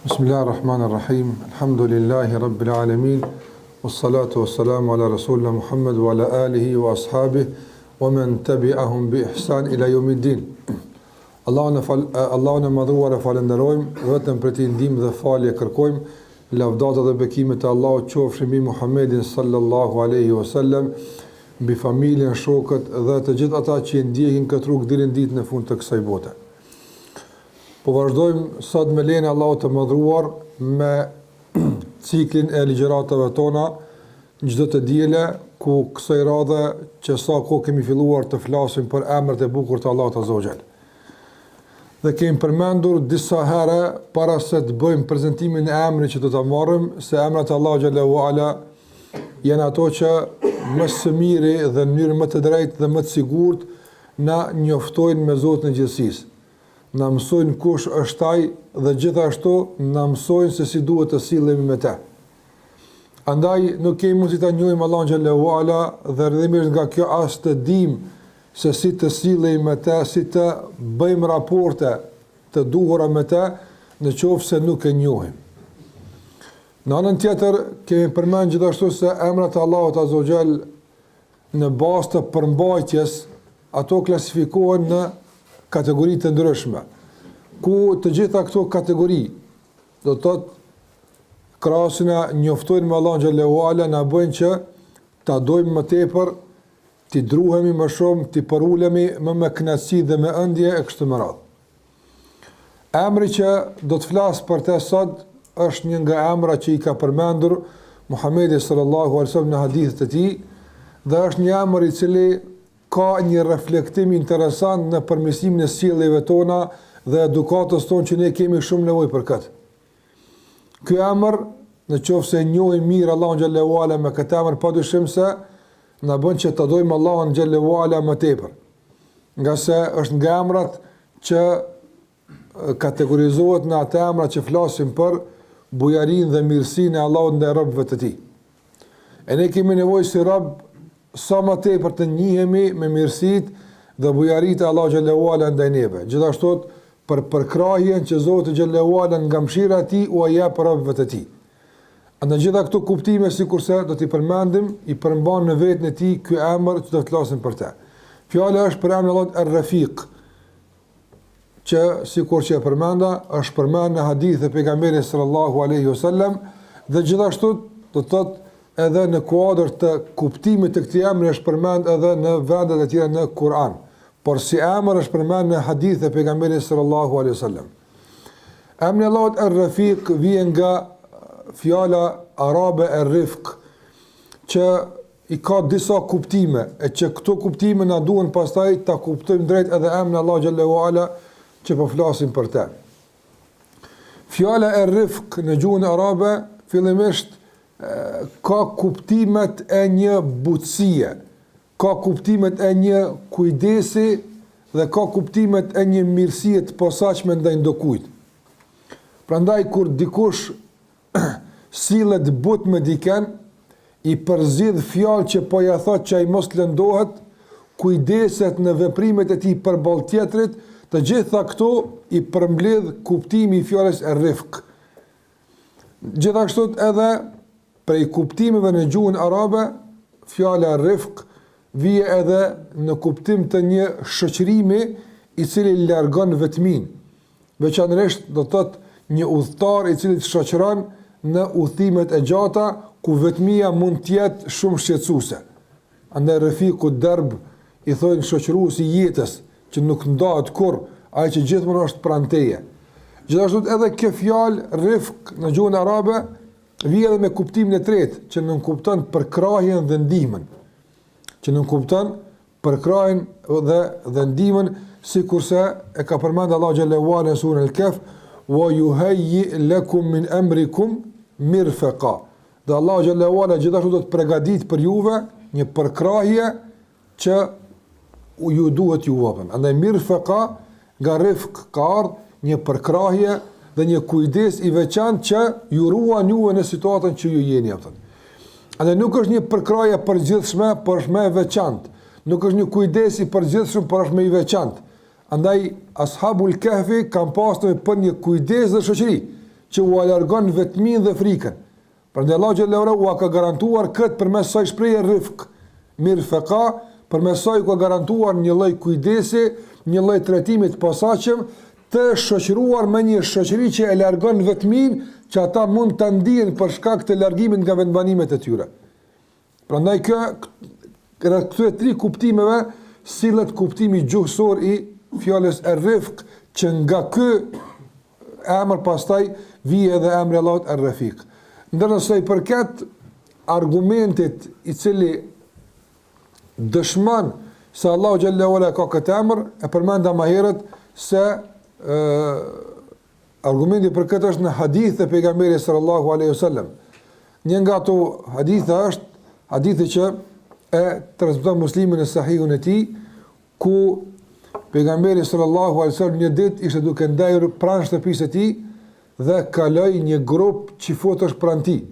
Bismillahirrahmanirrahim. Alhamdulillahi rabbil alamin. Wassalatu wassalamu ala rasulina Muhammad wa ala alihi wa ashabihi wa man tabi'ahum bi ihsan ila yawmiddin. Allahun e madhuar e falenderojmë, vetëm për t'i ndihmë dhe falje kërkojmë. Lavdata dhe bekimet e Allahut qofshin mbi Muhammedin sallallahu alaihi wasallam, mbi familjen, shokët dhe të gjithë ata që ndjekin këtë rrugë deri në ditën e fundit të kësaj bote. Po vazhdojmë sot me lejen e Allahut të madhruar me ciklin e ligjëratave tona çdo të diele, ku kësaj radhe që sa kohë kemi filluar të flasim për emrat e bukur të Allahut Azza wa Jall. Dhe kemi përmendur disa herë para se të bëjmë prezantimin e emrit që do ta marrim, se emrat e Allahut Xhallahu Ala janë ato që më së miri dhe në mënyrë më të drejtë dhe më të sigurt na njoftojnë me Zotin e gjithësisë. Na mësojnë kush është ai dhe gjithashtu na mësojnë se si duhet të sillemi me të. Andaj nuk kemi mundësi ta njohim Allahun Xhallahu Ala dhe rrëdhëmisht nga kjo as të dimë se si të sillemi me të, si të bëjmë raporte të duhura me të, në qoftë se nuk e njohim. Në anën tjetër kemi përmendur gjithashtu se emrat e Allahut Azza wa Jall në bazë të përmbajtjes ato klasifikohen në kategori të ndryshme, ku të gjitha këto kategori do të thotë krahasin e njoftojnë me Allahun Xhallahu Ala na bëjnë që ta dojmë më tepër, ti druhemi më shumë, ti porulemi më me kënaqësi dhe me ëndje e kështu me radhë. Emri që do të flas për të sot është një nga emrat që i ka përmendur Muhamedi sallallahu alaihi wasallam në hadithet e tij, dhe është një emër i cili ka një reflektim interesant në përmirësimin e sjelljeve tona dhe edukatës tonë që ne kemi shumë nevojë për këtë. Ky emër, nëse e njohim mirë Allahun Xhallahu Ala me këtë emër, padyshim se na bën që të dojmë Allahun Xhallahu Ala më tepër. Nga se është nga emrat që kategorizohet në ato emra që flasim për bujarinë dhe mirësinë e Allahut ndaj robëve të tij. E ne kemi nevojë si rob sa më tepër të njihemi me mirësitë dhe bujaritë e Allahut Xhallahu Ala ndaj neve. Gjithashtu për përkrahjen që Zoti Xhallahu Ala nga mëshira e tij u jep robëve të tij. Në gjitha këto kuptime, sikurse do t'i përmendim, i përmban në vetën e tij ky emër që do të flasim për të. Fjala është për emrin e Allahut Ar-Rafiq, që sikur që e përmenda, është përmendur në hadith e pejgamberit sallallahu alaihi wasallam, dhe gjithashtu do të thotë edhe në kuadër të kuptimit të këtij emri është përmend edhe në vendet e tjera në Kur'an, por si emër është përmend në hadith e pejgamberit sallallahu alaihi wasallam. Emri i Allahut Ar-Rafiq vjen nga fjala arabe ar-rifq, që i ka disa kuptime, e që këto kuptime na duhen pastaj ta kuptojmë drejt edhe emrin e Allahut Xhallahu Ala që po flasim për të. Fjala ar-rifq në gjuhën arabe fillimisht ka kuptimet e një butësie, ka kuptimet e një kujdesi dhe ka kuptimet e një mirësie të posaçme ndaj ndokujt. Prandaj kur dikush sillet but me dikën, i përzidh fjalë që po ja thot që ai mos lëndohet, kujdeset në veprimet e tij përballë tjetrit, të gjitha këto i përmbledh kuptimi i fjalës rifq. Gjithashtu edhe prej kuptimeve në gjuhën arabe, fjala rifq vije edhe në kuptim të një shoqërimi i cili largon vetmin. Veçanërisht do të thotë një udhëtar i cili të shoqëron në udhëtimet e gjata ku vetmia mund të jetë shumë shqetësuese. Andaj rafiqu darb i thonë shoqëruesi i jetës, që nuk ndahet kurrë, ai që gjithmonë është pranë teje. Gjithashtu edhe kjo fjalë rifq në gjuhën arabe vjen edhe me kuptimin e tretë, që nënkupton përkrahjen dhe ndihmën. Që nënkupton përkrahjen dhe ndihmën, sikurse e ka përmendur Allahu Xhallahu Ala në surën Al-Kahf, wa yuhayyi lakum min amrikum mirfaqa. Dhe Allahu Xhallahu Ala gjithashtu do të përgatit për juve një përkrahje që ju duhet ju vapën. Andaj mirfaqa nga rifq ka ardhur një përkrahje dhe një kujdes i veçantë që ju ruan juve në situatën që ju jeni atë. Andaj nuk është një përkrahje përgjithshme, por është më e veçantë. Nuk është një kujdes i përgjithshëm, por është më i veçantë. Andaj ashabul kahfi kanë pasur për një kujdes dhe shoqëri, që u alargon vetmin dhe frikën. Prandaj Allahu xhallahu ala u ka garantuar këtë përmes saj shprehje rifq, mirfeqa, përmes saj ka garantuar një lloj kujdesi, një lloj trajtimi të posaçëm, të shoqëruar me një shoqëri që e largon vetmin, që ata mund të ndihen për shkak të largimit nga vendbanimet e tyre. Prandaj këto tri kuptimeve sillet kuptimi gjuhësor i fjalës ar-rifq, që nga ky emër pastaj vije edhe emri Allahut ar-Rafiq. Ndërsa i përket argumentit i cili dëshmon se Allahu xhallahu ala ka këtë emër, e përmenda më herët se argumenti për këtë është në hadith e pejgamberit sallallahu alaihi wasallam. Një nga ato hadithe është hadithi që e transmeton Muslimi në Sahihun e tij, ku pejgamberi sallallahu alaihi wasallam një ditë ishte duke ndajur pranë shtëpisë së tij dhe kaloi një grup çifotësh pranë tij.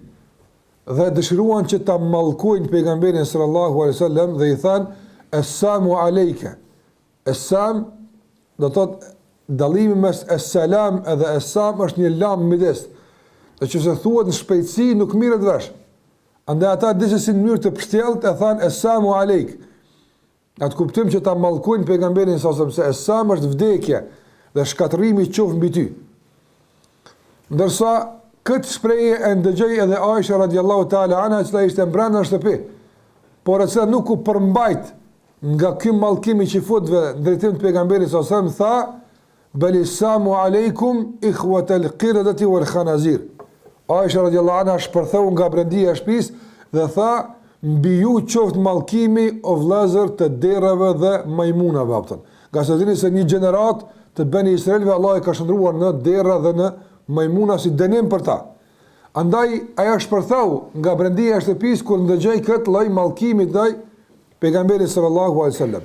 Dhe dëshiruan që ta mallkojnë pejgamberin sallallahu alaihi wasallam dhe i thanë Assalamu alayka. Assam do të thotë dallimi mes es-salam edhe es-sam është një lam midis. Dhe që se thuhet në shpejtësi nuk mirret vesh. Andaj ata disi në mënyrë të pështjellët e thanë Assalamu alayk. Atë kuptim që ta mallkojnë pejgamberin sallallahu alaihi wasallam se es-sam është vdekje dhe shkatërrimi qoftë mbi ty. Ndërsa këtë shprehje e ndëgjoi edhe Aisha radhiyallahu ta'ala anha, që ishte brenda në shtëpi, por atë nuk u përmbajt nga ky mallkim i çifutëve drejtim të pejgamberit sallallahu alaihi wasallam, tha Belisamu alejkum ikhwatal qiradati wal khanazir. Aisha radhiyallahu anha shpërtheu nga brendia e shtëpisë dhe tha mbi ju qoftë mallkimi o vëllezër të derrave dhe majmunave aftën. Nga se dini se një gjenerat të Beni Israelve Allah e ka shndruar në derra dhe në majmuna si dënim për ta. Andaj ajo shpërtheu nga brendia e shtëpisë kur ndëgjoi këtë lloj mallkimi ndaj pejgamberit sallallahu alaihi wasallam.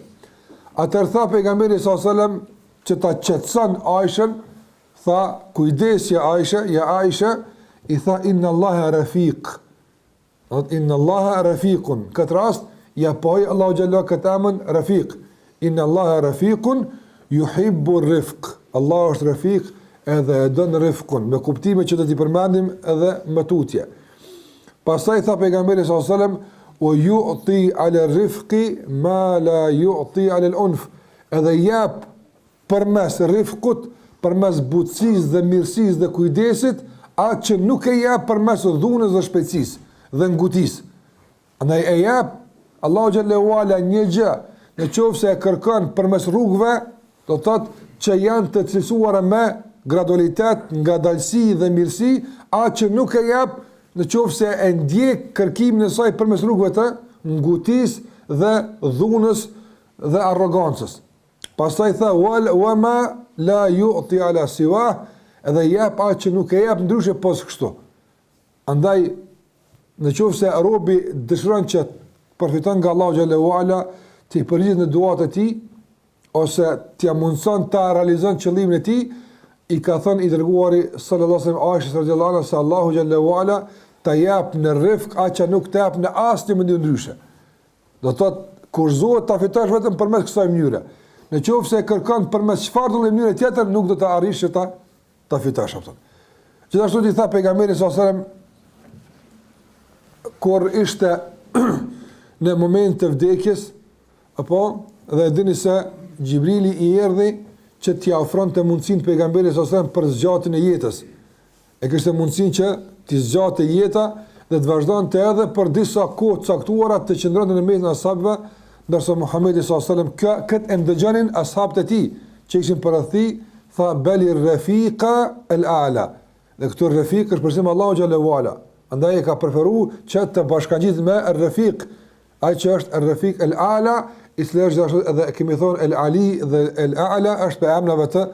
Atëherë tha pejgamberi sallallahu alaihi wasallam që ta qetëson Aishën, tha kujdesja Aisha, ja Aisha, i tha inna Allaha rafiq. Inna Allaha rafiqun. Këtë rast ja poi Allahu xhallahu këtë emën rafiq. Inna Allaha rafiqun yuhibbu ar-rifq. Allahu është rafiq edhe e don rifqun, me kuptime që do t'i përmendim edhe më tutje. Pastaj tha pejgamberi sallallahu alaihi wasallam o yu'ti 'ala ar-rifqi ma la yu'ti 'ala al-unf. Edhe jap përmes rifqut, përmes butësisë dhe mirësisë dhe kujdesit, atë që nuk e jap përmes dhunës dhe shpejtësisë dhe ngutisë. Andaj e jap Allahu xhallahu ala një gjë, në qoftë se e kërkon përmes rrugëve, do të thotë që janë të cilësuara me gradualitet, ngadalësi dhe mirësi, atë që nuk e jap në qoftë se e ndjek kërkimin e saj përmes rrugëve të ngutisë dhe dhunës dhe arrogancës. Pastaj tha wa ma la yu'ti ala siwah, edhe jep atë që nuk e jep ndryshe pos kështu. Andaj në qoftë se robi dëshiron që përfiton nga Allahu xhallahu ala, të përgjigjet në duat e tij ose t'ia mundson ta realizon qëllimin e tij, i ka thënë i dërguari sallallahu alaihi wasallam Aisha radhiyallahu anha se Allahu xhallahu ala ta jap në rifq atë që nuk të jap në asnjë mënyrë ndryshe. Do të thotë kurzohet ta fitosh vetëm përmes kësaj mënyre. Në qoftë se kërkon përmes çfarë do mënyre tjetër, nuk do të arrish që ta fitosh atë. Gjithashtu i tha pejgamberi sallallahu alaihi wasallam kur ishte në moment të vdekjes, apo dhe dini se Gjibrili i erdhi që t'ia ofronte mundësinë pejgamberit sallallahu alaihi wasallam për zgjatjen e jetës. E kishte mundësinë që t'i zgjatë jeta dhe të vazhdonte edhe për disa kohë të caktuara të qëndronte në mes të ashabëve, ndërsa Muhamedi sallallahu alaihi wasallam këtë e ndëgjonin ashabët e tij që ishin përreth, tha bali rafiqa al-a'la. Dhe këtu rafiq është përse Allahu xhallahu ala. Andaj e ka preferuar që të bashkangjitet me ar-rafiq, ai që është ar-rafiq al-a'la, ishte edhe kemi thonë el-ali dhe el-a'la është për emrave të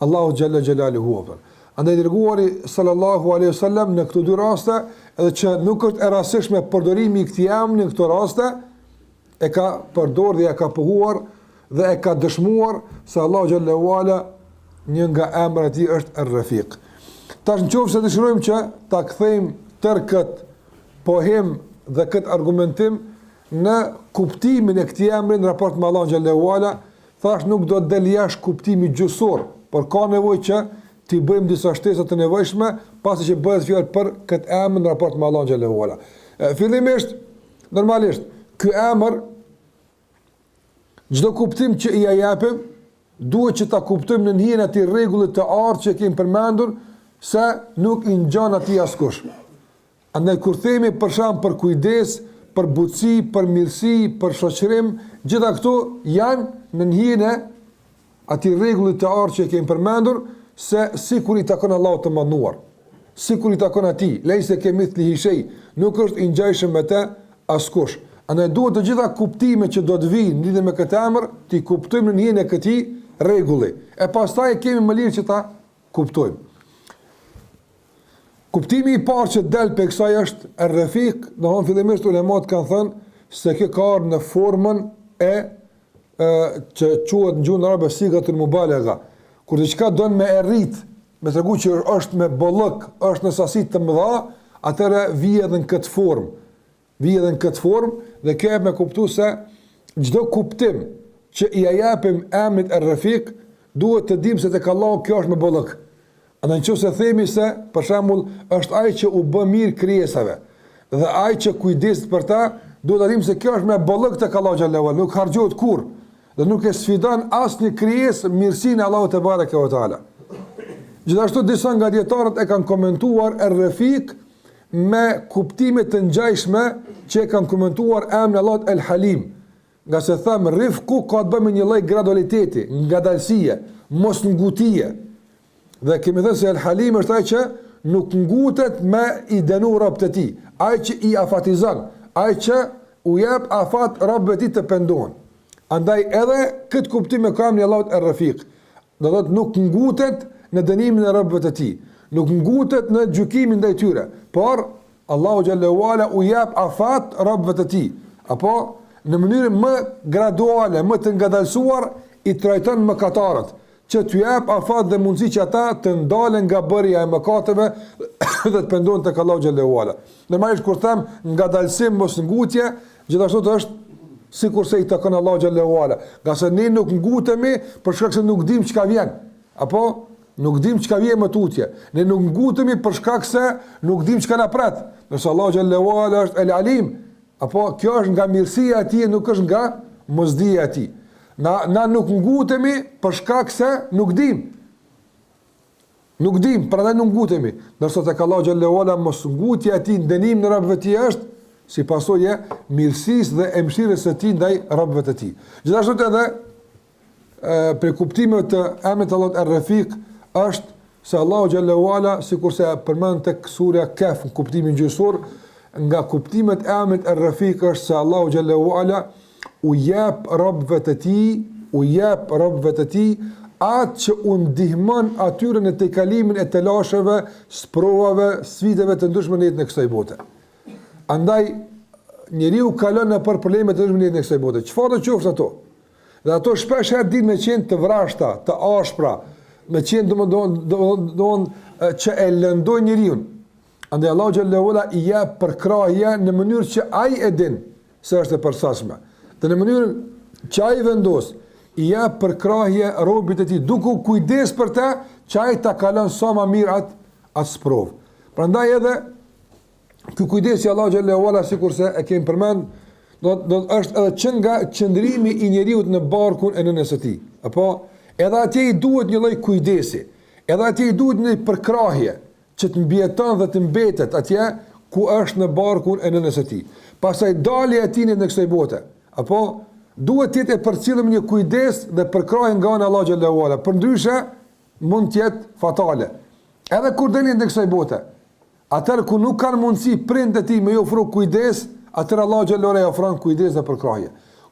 Allahu xhalla xhelaluhu. Andaj dërguari sallallahu alaihi wasallam në këto dy raste, edhe që nuk është e rastishme përdorimi i këtij emri në këto raste, e ka përdorur dhe e ka pohuar dhe e ka dëshmuar se Allahu xhallahu ala një nga emrat e tij është ar-rafiq. Tash nëse dëshirojmë që ta kthejmë tërë këtë pohim dhe këtë argumentim në kuptimin e këtij emri në raport me Allahun xhallahu ala, thash nuk do të del jashtë kuptimit gjuhësor, por ka nevojë që ti bëjmë disa shtesa të nevojshme, pasi që bëhet fjalë për këtë emër në raport me Allahun xhallahu ala. Fillimisht, normalisht, ky emër çdo kuptim që i japim, duhet që ta kuptojmë në hijen e atij rregulli të artë që kemi përmendur, se nuk i ngjan atij askush. Andaj kur themi për shemb për kujdes, për butësi, për mirësi, për shoqërim, gjitha këto janë në hijen e atij rregulli të artë që kemi përmendur, se sikur i takon Allahut të mënduar, sikur i takon atij, lejse kemithlihi shay, nuk është i ngjashëm me të askush. Andaj duhet të gjitha kuptimet që do të vinë në lidhje me këtë emër, ti kuptojmë në hijen e këtij rregulli. E pastaj kemi më lirë që ta kuptojmë. Kuptimi i parë që del për kësaj është ar-rafiq, domthonë fillimisht ulemat kanë thënë se kjo ka ardhur në formën e që quhet në gjuhën arabe sigatul mubalagha. Kur diçka don me errit, me tregu që është me bollëk, është në sasi të mëdha, atëherë vije edhe në këtë formë. Vije edhe në këtë formë dhe kjo e me kuptu se çdo kuptim që i japim emrit ar-rafiq, duhet të dimë se tek Allahu kjo është me bollëk. Andaj nëse themi se, për shembull, është ai që u bë mirë krijesave dhe ai që kujdeset për ta, duhet të dimë se kjo është me bollëk tek Allahu xhallahu ala, nuk harxhohet kurrë dhe nuk e sfidon asnjë krijesë mirësinë e Allahut te bareke ve teala. Gjithashtu disa nga dietarët e kanë komentuar ar-rafiq me kuptime të ngjashme që e kanë komentuar emrin Allahut el-Halim. Nga se them rifku ka të bëjë me një lloj gradualiteti, ngadalësie, mos ngutie. Dhe kemi thënë se el-Halim është ai që nuk ngutet me i dënu robët e tij, ai që i afatizon, ai që u jep afat robëve të tij të pendohen. Andaj edhe këtë kuptim e ka emri Allahut ar-Rafiq. Do thotë nuk ngutet në dënimin e robëve të tij, nuk ngutet në gjykimin ndaj tyre, por Allahu xhallahu ala u jep afat robëve të tij, apo në mënyrë më graduale, më të ngadalësuar i trajton mëkatarët, që t'u jap afat dhe mundësi që ata të ndalen nga bërja e mëkateve dhe të pendohen tek Allahu xhallahu ala. Normalisht kur them ngadalësim mos ngutje, gjithashtu është sikur se i takon Allahu xhallahu ala. Qase ne nuk ngutemi për shkak se nuk dim çka vjen. Apo nuk dim çka vjen më tutje. Ne nuk ngutemi për shkak se nuk dim çka na pret. Nëse Allahu xhallahu ala është el-Alim, apo kjo është nga mirësia e tij, nuk është nga mosdia e tij. Na nuk ngutemi për shkak se nuk dim. Nuk dim, prandaj nuk ngutemi. Ndërsa tek Allahu xhallahu ala mos ngutja e tij dënim në robët e tij është si pasojë mirësisë dhe mëshirës së tij ndaj robëve të tij. Gjithashtu edhe për kuptimet të emrit Allahut ar-Rafiq është se Allahu xhallahu ala, sikurse përmend tek sura Kaf në kuptimin gjuhësor, nga kuptimet e emrit ar-Rafiq është se Allahu xhallahu ala u jep robëve të tij atë që u ndihmon atyre në tejkalimin e telasheve, sprovave, sfidave të ndryshme në jetën e kësaj bote. Andaj njeriu kalon nëpër probleme të ndryshme në jetën e kësaj bote. Çfarë do qoftë ato? Dhe ato shpesh herë dinë me qenë të vrashta, të ashpra, me qenë domthon që e lëndojnë njeriu. Andaj Allahu xhallahu ala i jep përkrahje në mënyrë që ai e din se është e përshtatshme. Dhe në mënyrën që ai vendos, i jep përkrahje robit e tij, duke u kujdes për të që ai ta kalon sa më mirë atë sprovë. Prandaj edhe ky kujdesi Allahu xhallahu ala, sikurse e kemi përmend, do është edhe që nga qëndrimi i njeriu në barkun e nënës së tij. Apo edhe atij i duhet një lloj kujdesi, edhe atij i duhet një përkrahje që të mbijeton dhe të mbetet atje ku është në barkun e nënës së tij. Pastaj dalja e tij në kësaj bote, apo duhet të jetë e përcjellur një kujdes dhe përkrahje nga ana Allahu xhallahu ala. Përndryshe mund të jetë fatale. Edhe kur dalin në kësaj bote, atëherë ku nuk kanë mundësi prindët e tij me i ofru kujdes, atëherë Allahu xhallahu ala i ofron kujdes dhe përkrahje,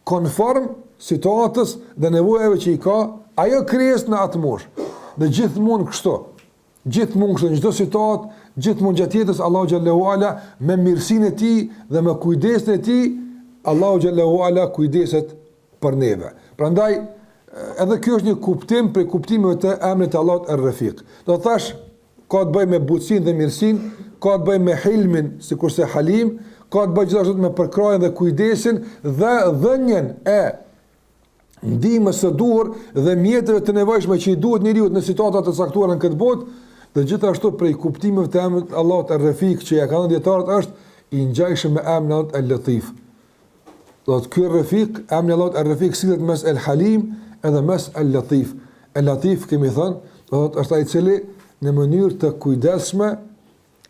konform situatës dhe nevojave që i ka ajo krijesë në atë moshë. Dhe gjithmonë kështu. Gjithmonë kështu, në çdo situatë, gjithmonë gjatë jetës Allahu xhallahu ala me mirësinë e tij dhe me kujdesin e tij, Allahu xhallahu ala kujdeset për neve. Prandaj edhe kjo është një kuptim për kuptimeve të emrit të Allahut ar-Rafiq. Do thash ka të bëjë me butësinë dhe mirësinë, ka të bëjë me hilmin, sikurse Halim, ka të bëjë gjithashtu me përkrahjen dhe kujdesin dhe dhënien e ndihmës së duhur dhe mjeteve të nevojshme që i duhet njeriu në situata të caktuara në këtë botë, dhe gjithashtu prej kuptimeve të emrit Allahut Ar-Rafiq që ja kanë dietarët është i ngjajshëm me emrin Allahut Al-Latif. Do të ky Rafiq, emri Allahut Ar-Rafiq sillet mes El-Halim edhe mes Al-Latif. El-Latif kemi thënë, do të është ai i cili në mënyrë të kujdesshme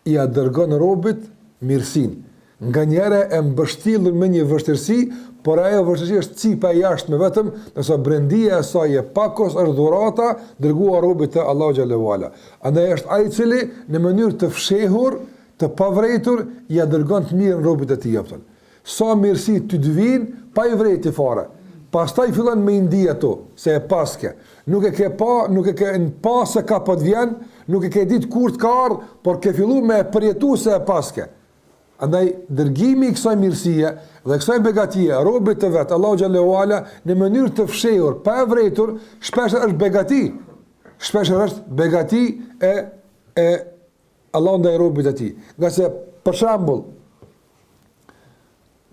i dërgon robit mirësinë. Nganjëherë e mbështillur me një vështirësi, por ajo vështirësi është cipa e jashtme vetëm, nëse brendia e saj e pakos është dhurata dërguar robit të Allahu xhallahu ala. Andaj është ai i cili në mënyrë të fshehur, të pavërejtur, ja dërgon të mirën robit e tij aftën. Sa mirësi ty të vinë pa i vrejti fare. Pastaj fillon me ndi ato, se e paske. Nuk e ke pa, nuk e ke në pa se ka po të vjen, nuk e ke ditë kur të ka ardhë, por ke fillu me e përjetu se e paske. Andaj, dërgimi i kësaj mirësie dhe kësaj begatie, robit të vetë, Allahu xhallahu ala, në mënyrë të fshehur, pa e vrejtur, shpesh është begati. Shpesh është begati e Allahu ndaj robit të tij. Nga se, për shembull,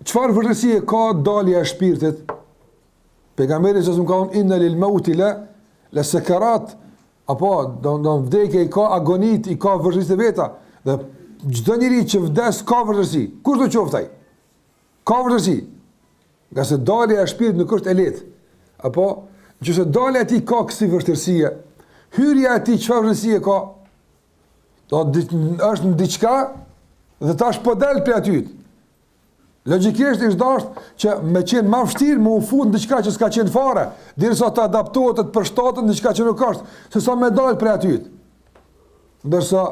çfarë vështirësie ka dalja e shpirtit? Pejgamberi sa ka thonë inna lil mauti la sakarat, apo do vdekja i ka agonit, i ka vështirësi veta, dhe çdo njeri që vdes ka vështirësi. Kush do qoftaj? Ka vështirësi. Nga se dalja e shpirtit nuk është e lehtë. Apo nëse dalja e tij ka kësi vështirësie, hyrja e tij çfarë vështirësie ka? Do është në diçka dhe tash po del prej aty. Logjikisht është dashur që me qenë më vështirë më u fut në diçka që s'ka qenë fare, derisa të adaptohet të përshtatet në diçka që nuk është, sesa me dal prej aty. Ndërsa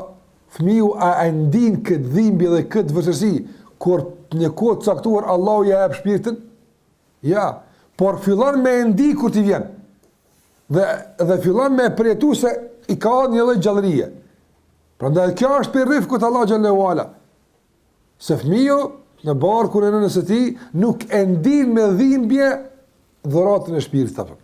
fëmiu a ndin këtë dhimbje dhe këtë vështirësi kur në kohë të caktuar Allahu ja jep shpirtin? Ja, por fillon me ndi kur t'i vjen. Dhe fillon me përjetu se i ka një lloj gjallërie. Prandaj kjo është për rifkut Allahu xhallahu ala. Se fëmiu në barkun e nënës së tij nuk e ndin me dhimbje dhuratën e shpirtit apo.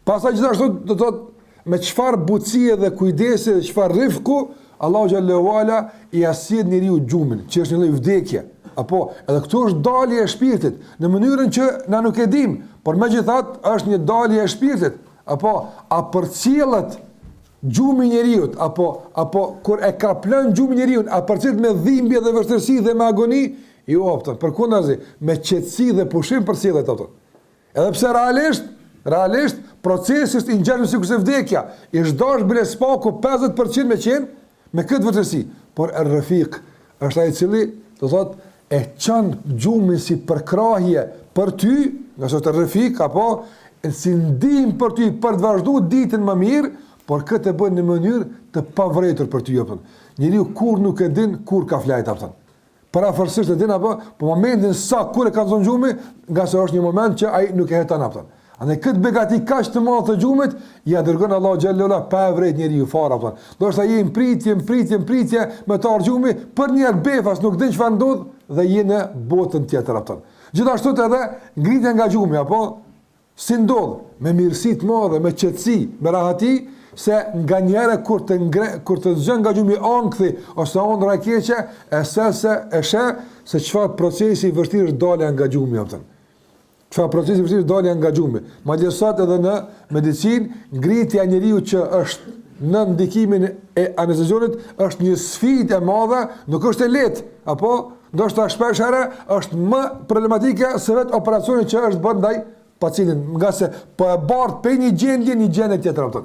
Pastaj gjithashtu do të thotë me çfarë butësie dhe kujdesi dhe çfarë rifku Allahu xhallahu ala i asjed njeriu gjumin, që është një lloj vdekje. Apo edhe këtu është dalje e shpirtit në mënyrën që na nuk e dim, por megjithatë është një dalje e shpirtit. Apo a përcjellet gjumi i njeriu, apo kur e ka plën gjumi i njeriu, a përcjellet me dhimbje dhe vështirësi dhe me agoni? Jo, përkundazi, me qetësi dhe pushim përcjellet ato. Edhe pse realisht procesi është i ngjashëm sikur se vdekja. I zgdash bile spaku 50% me qenë me këtë vështirësi, por Ar-Rafiq është ai i cili do thotë e çon gjumin si përkrahje për ty, nga sot Ar-Rafiq apo si ndihmë për ty për të vazhduar ditën më mirë, por këtë e bën në mënyrë të pavërejtur për ty apo. Njeriu kur nuk e din kur ka flajt apo. Parafërsisht e din apo, po momentin sa kur e ka zonë gjumi, nga se është një moment që ai nuk e heton apo. Andaj këtë begati kaq të madh të gjumit ja dërgon Allahu xhallahu ala pa vret njeriu fare apo. Do të thajë pritje me të argjumi për një befas nuk din çfarë ndodh dhe je në botën tjetër apo. Gjithashtu edhe ngritja nga gjumi apo si ndodh me mirësi të madhe, me qetësi, me rahati, se nganjëherë kur të zgjon nga gjumi ankthi ose ëndra e keqe, e se çfarë procesi i vështirë është dalja nga gjumi apo. Çfarë procesi i vështirë dalja nga gjumi. Madje sot edhe në medicinë, ngritja e njeriu që është në ndikimin e anestezionit është një sfidë e madhe, nuk është e lehtë, apo ndoshta shpesh herë është më problematike se vetë operacioni që është bërë ndaj pacientit, nga se po e bart për një gjendje tjetër apo.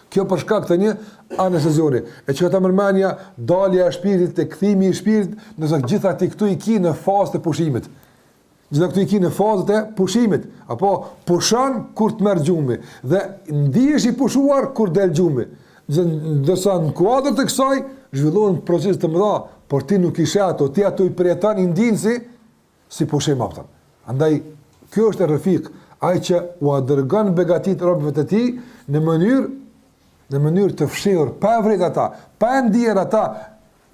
Kjo për shkak të një anestezioni. E që ta mërmania dalja e shpirtit, të kthimi i shpirtit, nëse gjitha ti këtu i ki në fazë të pushimit. Gjitha këtu i ki në fazët e pushimit, apo pushon kur të merr gjumi dhe ndihesh i pushuar kur del gjumi. Ndërsa në kuadër të kësaj zhvillohen procese të mëdha, por ti nuk ishe ato, ti ato i përjeton i ndin si pushim apo. Andaj kjo është Ar-Rafiq, ai që u dërgon begatit robëve të tij në mënyrë të fshehur, pa vret ata, pa ndier ata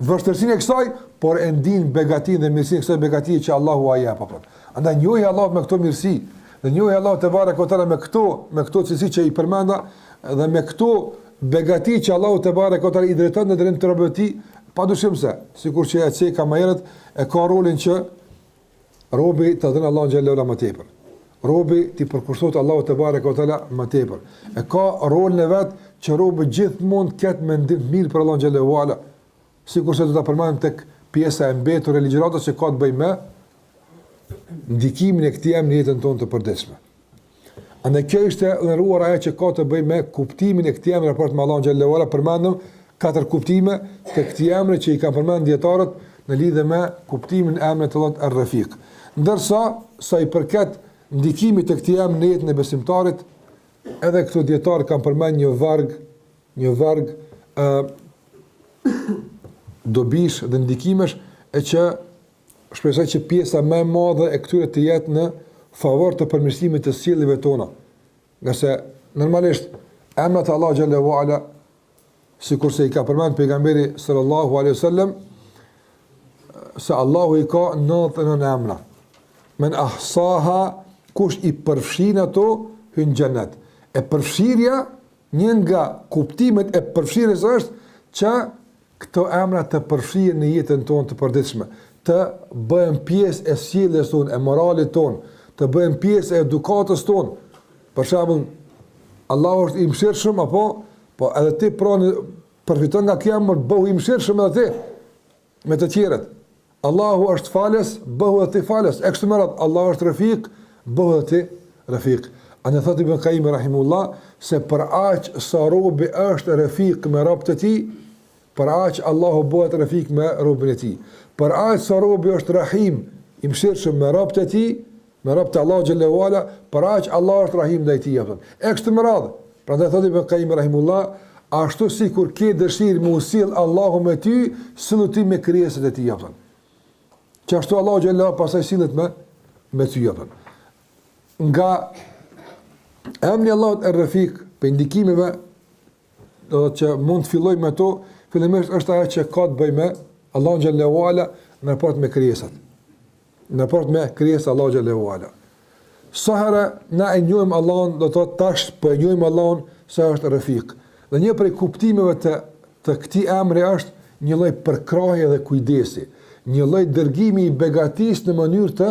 vështirësinë e kësaj, por e ndin begatin dhe mirësinë e kësaj begatie që Allahu a jep apo. Andaj njohi Allah me këto mirësi, dhe njohi Allah te barekotala me këto cilësi që i përmenda dhe me këto begati që Allahu te barekotala i drejton në drejtim të robëve të tij, padyshim se, sikur që e theka më herët, e ka rolin që robi të dhënë Allahu xhallahu ala më tepër. robi ti përkushtohet Allahu te bareke ve teala më tepër. E ka rolin e vet që robi gjithmonë ketë mendim mirë për Allahun xhallahu ala. Sikurse do ta përmend tek pjesa e mbetur e ligjëratës që ka të bëjë me ndikimin e këtij emri në jetën tonë të përditshme. Andaj kjo ishte ndëruar ajo që ka të bëjë me kuptimin e këtij emri raport me Allahun xhallahu ala. Përmendëm 4 kuptime të këtij emri që i kanë përmendur dietarët në lidhje me kuptimin e emrit të Allahut Ar-Rafiq. Ndërsa sa i përket ndikimit të këtij emri në jetën e besimtarit, edhe këto dietarë kanë përmendur një varg dobish dhe ndikimesh e që shpresoj që pjesa më e madhe e këtyre të jetë në favor të përmirësimit të sjelljes tona. Nëse normalisht emrat Allah xhallahu ala, sikurse i ka përmendur pejgamberi sallallahu alaihi wasallam, se Allahu i ka 99 emra. Men ahsaha, kush i përfshin ato hyn xhenet. E përfshirja, një nga kuptimet e përfshirjes është që këto emra të përfshihen në jetën tonë të përditshme, të bëhen pjesë e sjelljes tonë, e moralit tonë, të bëhen pjesë e edukatës tonë. Për shembull, Allahu është i mëshirshëm apo po edhe ti përfiton nga kjo emër, bëhu i mëshirshëm edhe ti me të tjerët. Allahu është falës, bëhu edhe ti falës. E kështu me radhë, Allahu është Rafiq, bëhu edhe ti Rafiq. Andaj thotë Ibn Qayyim rahimullah se për aq sa robi është Rafiq me robët e tij, për aq Allahu bëhet Rafiq me robën e tij. Për aq sa robi është Rahim, i mëshirshëm me robët e tij, me robët e Allahu xhallahu ala, për aq Allah është Rahim ndaj tij apo. E kështu me radhë. Prandaj thotë Ibn Qayyim rahimullah, ashtu sikur ke dëshirë me usill Allahu me ty, sillu ti me krijesat e tij apo. Që ashtu Allahu xhallahu pasaj sillet me ty apo. Nga emri Allahut Ar-Rafiq, për ndikimeve do të që mund të filloj me to, fillimisht është ajo që ka të bëjë me Allahun xhallahu ala në raport me krijesat. Në raport me krijesat Allahu xhallahu ala. Sa herë na e njohim Allahun, do të thotë tash po e njohim Allahun se është Rafiq. Dhe një prej kuptimeve të këtij emri është një lloj përkrahje dhe kujdesi, një lloj dërgimi i begatisë në mënyrë të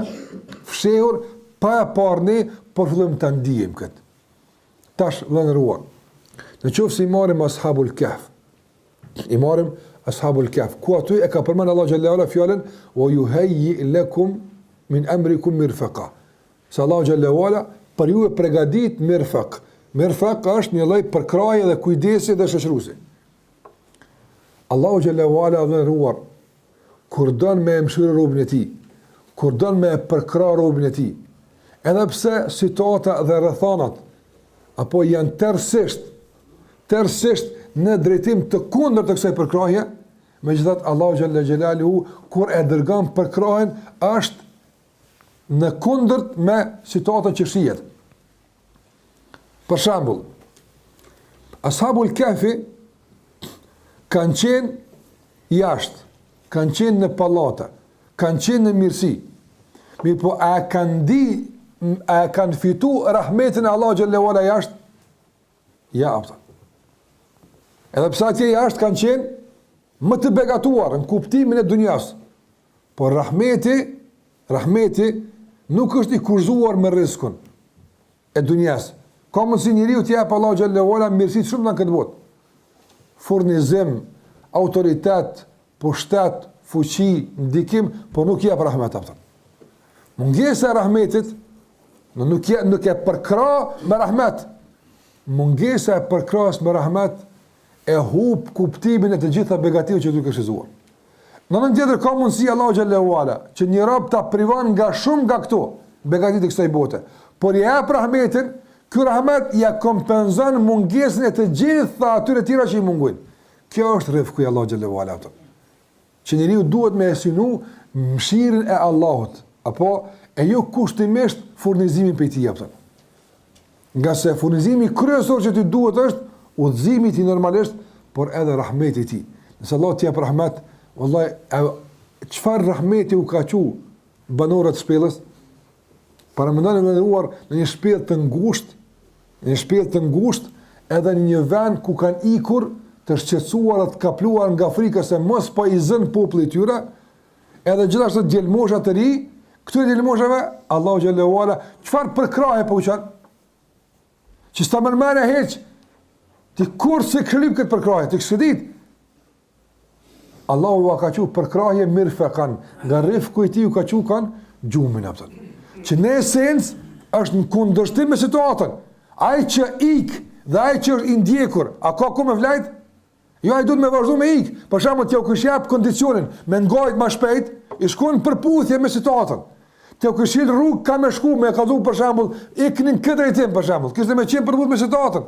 fshehur pa e parë ne, por fillim ta ndijim këtë. Tash vëndëruar. Në qoftë se i marrim Ashabul Kahf. I marrim Ashabul Kahf. Ku aty e ka përmend Allah xhallahu ala fjalën wa yuhayyi lakum min amrikum mirfaqa. Se Allah xhallahu ala për ju e përgatit mirfaq. Mirfaq është një lloj përkraje dhe kujdesi dhe shoqëruesi. Allahu xhallahu ala vëndëruar kur don me mëshirë robën e tij, kur don me përkrah robën e tij, edhe pse situata dhe rrethanat apo janë tërësisht në drejtim të kundërt të kësaj përkrahje, megjithatë Allahu xhalla xhelaluhu kur e dërgon përkrahjen është në kundërt me situatën që shihet. Për shembull, Ashabul Kahfi kanë qenë jashtë, kanë qenë në pallate, kanë qenë në mirësi. Mirë po a kanë fitu rahmetin e Allah xhallahu ala jashtë? Ja, apëta. Edhe pse atje jashtë kanë qenë më të begatuar në kuptimin e dunjas. Por rahmeti nuk është i kurzuar me rrezikun e dunjas. Ka mundsi njeriu të japë Allah xhallahu ala mirësi shumë në këtë botë. Furnizim, autoritet, pushtet, fuqi, ndikim, por nuk jep rahmet apëta. Mungesa e rahmetit nuk e përkrah me rahmet. Mungesa e përkrahjes me rahmet e hub kuptimin e të gjitha begative që duke shëzuar. Në nën tjetër ka mundësi Allahu xhallahu ala që një rob ta privon nga shumë nga këto begatit e kësaj bote, por i jep rahmetin, ky rahmet ja kompenzon mungesën e të gjitha atyre tjera që i mungojnë. Kjo është rrefku i Allahu xhallahu ala. Që njeriu duhet me synu mëshirën e Allahut, apo e jo kushtimisht furnizimin për ti jepëtën. Nga se furnizimi kryesor që ti duhet është udhëzimi ti normalisht, por edhe rahmeti ti. Nëse Allah t'jep rahmet, wallahi, qëfar rahmeti u ka qu banorët shpelës? Para më në nëruar në një shpelë të ngusht, edhe në një vend ku kanë ikur të shqetësuar dhe të kapluar nga frika se mos pa i zën populli tyre, edhe gjithashtu djelmosha të ri, Këtyre djelmoshave, Allahu xhallahu ala, çfarë përkrahe po uqan? Që s'ta mërmene heq, ti kur se kryp këtë përkrahe, ti kësë dit. Allahu va ka qu përkrahe mirfekan, nga rifku i ti u ka qu kanë gjumin, apëtën. Që në esencë është në kundërshtim me situatën. Ai që ik dhe ai që është indjekur, a ka ku me vlajt? Jo, ai duhet me vazhdu me ik. Për shembull, t'ja u kishjap kondicionin me ngajt më shpejt, i shkon përputhje me situatën. T'ja u kishil rrugë ka me shku me kallzu për shembull, iknin këtë drejtim për shembull. Kishte me qenë përputhje me situatën.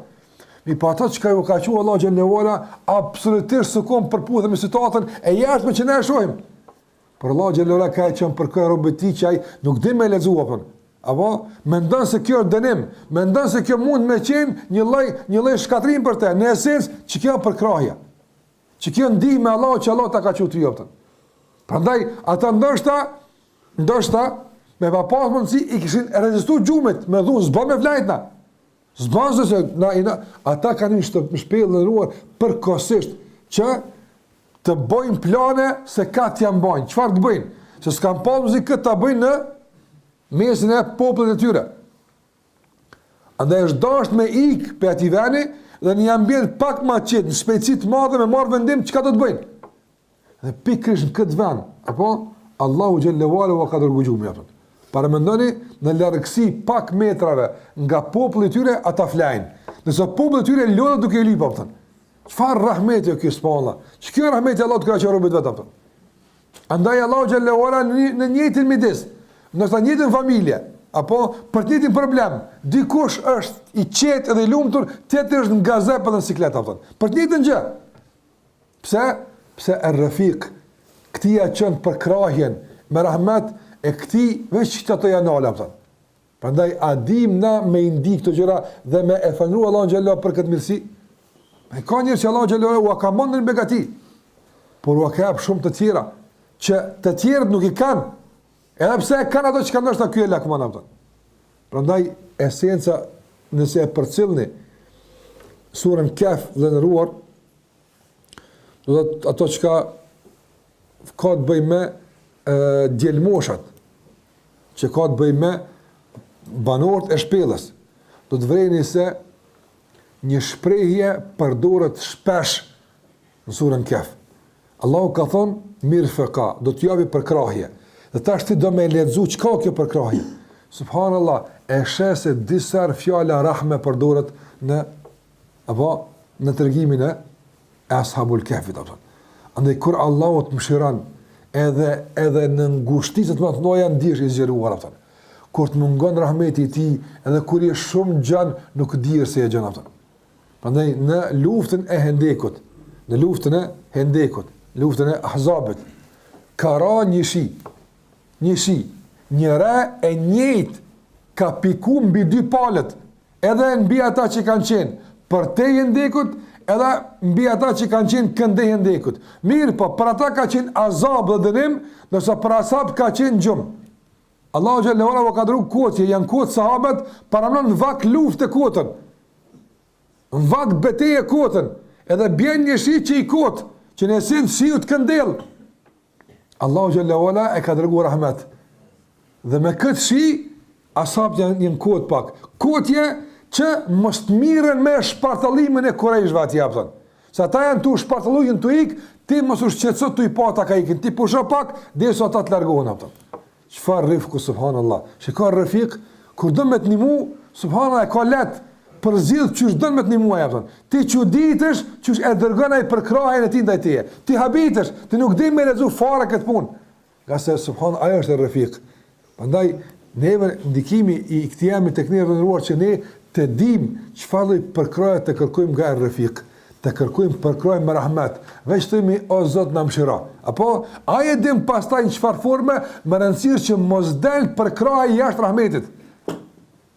Mi pa ata çka u ka thënë Allahu xhallahu ala, absolutisht s'kon përputhje me situatën e jashtme që ne e shohim. Por Allahu xhallahu ala ka qenë për kë robëti që ai nuk din me lexu apo. Apo mendon se kjo është dënim, mendon se kjo mund me qenë një lloj shkatrim për te. Në esencë, që kjo përkrahje. Që kjo ndihmë Allah që Allah ta ka qenë ty joptën. Prandaj ata ndoshta me pa pas mundsi i kishin rezistuar gjumit, me dhun s'bën me vlajtna. S'bën se ata kanë një shpellëruar përkohësisht që të bëjnë plane se ka t'ja mbajnë. Çfarë të bëjnë? Se s'kan pas mundsi këtë ta bëjnë në mesin e popullit të tyre. Andaj është dashur me ik pe ati veni dhe një ambient pak ma qetë, në shpejtësi të madhe me marrë vendim çka do të bëjnë. Dhe pikërisht në këtë vend, apo Allahu xhallahu ala ka dërguar gjumin atë. Para mendoni në largësi pak metrave nga populli i tyre ata flajnë. Nëse populli i tyre lodhet duke i lyp atë. Çfarë rahmeti kjo s'palla? Ç'kjo rahmeti Allah të ka qenë robët vetë atë. Andaj Allahu xhallahu ala në njëjtin midis, nëse në njëjtën familje, apo për të njëjtin problem, dikush është i qetë dhe i lumtur, tjetri është në gazep edhe në siklet apo. Për të njëjtën gjë. Pse ar-rafiq këtia qënë për krahjen me rahmet e këti veç që të janë ala apo. Prandaj a dim na me indi këto gjëra dhe me e falëru Allahun xhallahu për këtë mirësi. Me ka njerëz që Allahu xhallahu u ka mëndën me gati, por u ka hap shumë të tjera që të tjerët nuk i kanë. Edhe pse kanë ato që kanë ndoshta ky e lakmon ato. Prandaj esenca nëse e përcillni surën Kaf dhe në ruar, do të ato që ka të bëjë me djelmoshat, që ka të bëjë me banorët e shpellës, do të vrejni se një shprehje përdoret shpesh në surën Kaf. Allahu ka thonë mirfeqa, do të javi përkrahje. Dhe tash ti do me lexu çka kjo përkrahje. Subhanallah, e sheh se disa fjala rahme përdoret në tregimin e ashabul Kahfit apo. Andaj kur Allahu të mëshiron edhe në ngushtitë më të mëdha ndihesh i zgjeruar apo. Kur të mungon rahmeti i tij, edhe kur je shumë gjan nuk dihesh se je gjan apo. Prandaj në luftën e Hendekut, luftën e Ahzabit, ka ra një shi, njëra e njëjtë ka piku mbi dy palët, edhe mbi ata që kanë qenë për te Hendekut, edhe mbi ata që kanë qenë këndej Hendekut. Mirë po, për ata ka qenë azab dhe dënim, nëse për asab ka qenë gjumë. Allahu xhallahu ala ka dërguar kotje, janë kotë sahabët, paranon në vak luftë kotën, në vak betejë kotën, edhe bjen një shi që i kotë, që në esencë shiu të këndell. Allahu xhallahu ala e ka dërguar rahmet. Dhe me këtë shi, ashabët janë kotë pak. Kotje që mos të miren me shpartallimin e Kurajshëve atje apo. Se ata janë tu shpartallu, janë tu ik, ti mos u shqetëso tu i pa ata ka ikin. Ti pusho pak, derisa ata të largohen apo. Çfarë rifku subhanallah. Shikoj rafiq kur do me të nimu, subhanallah ka let për zgjidh çu do me të nimu apo. Ti çuditesh çu e dërgon ai për krahjen e tij ndaj teje. Ti habitesh, ti nuk di me lezu fare këtë punë. Qase subhanallah ajo është rafiq. Prandaj neve ndikimi i këtij jemi tek ne rëndëruar që ne të dim çfarë përkraje të kërkojmë nga rafiq. Të kërkojmë përkrahje me rahmet. Veç themi o Zot na mëshiro. Apo ai e dim pastaj në çfarë forme, më rëndësishme që mos del përkrahje jashtë rahmetit.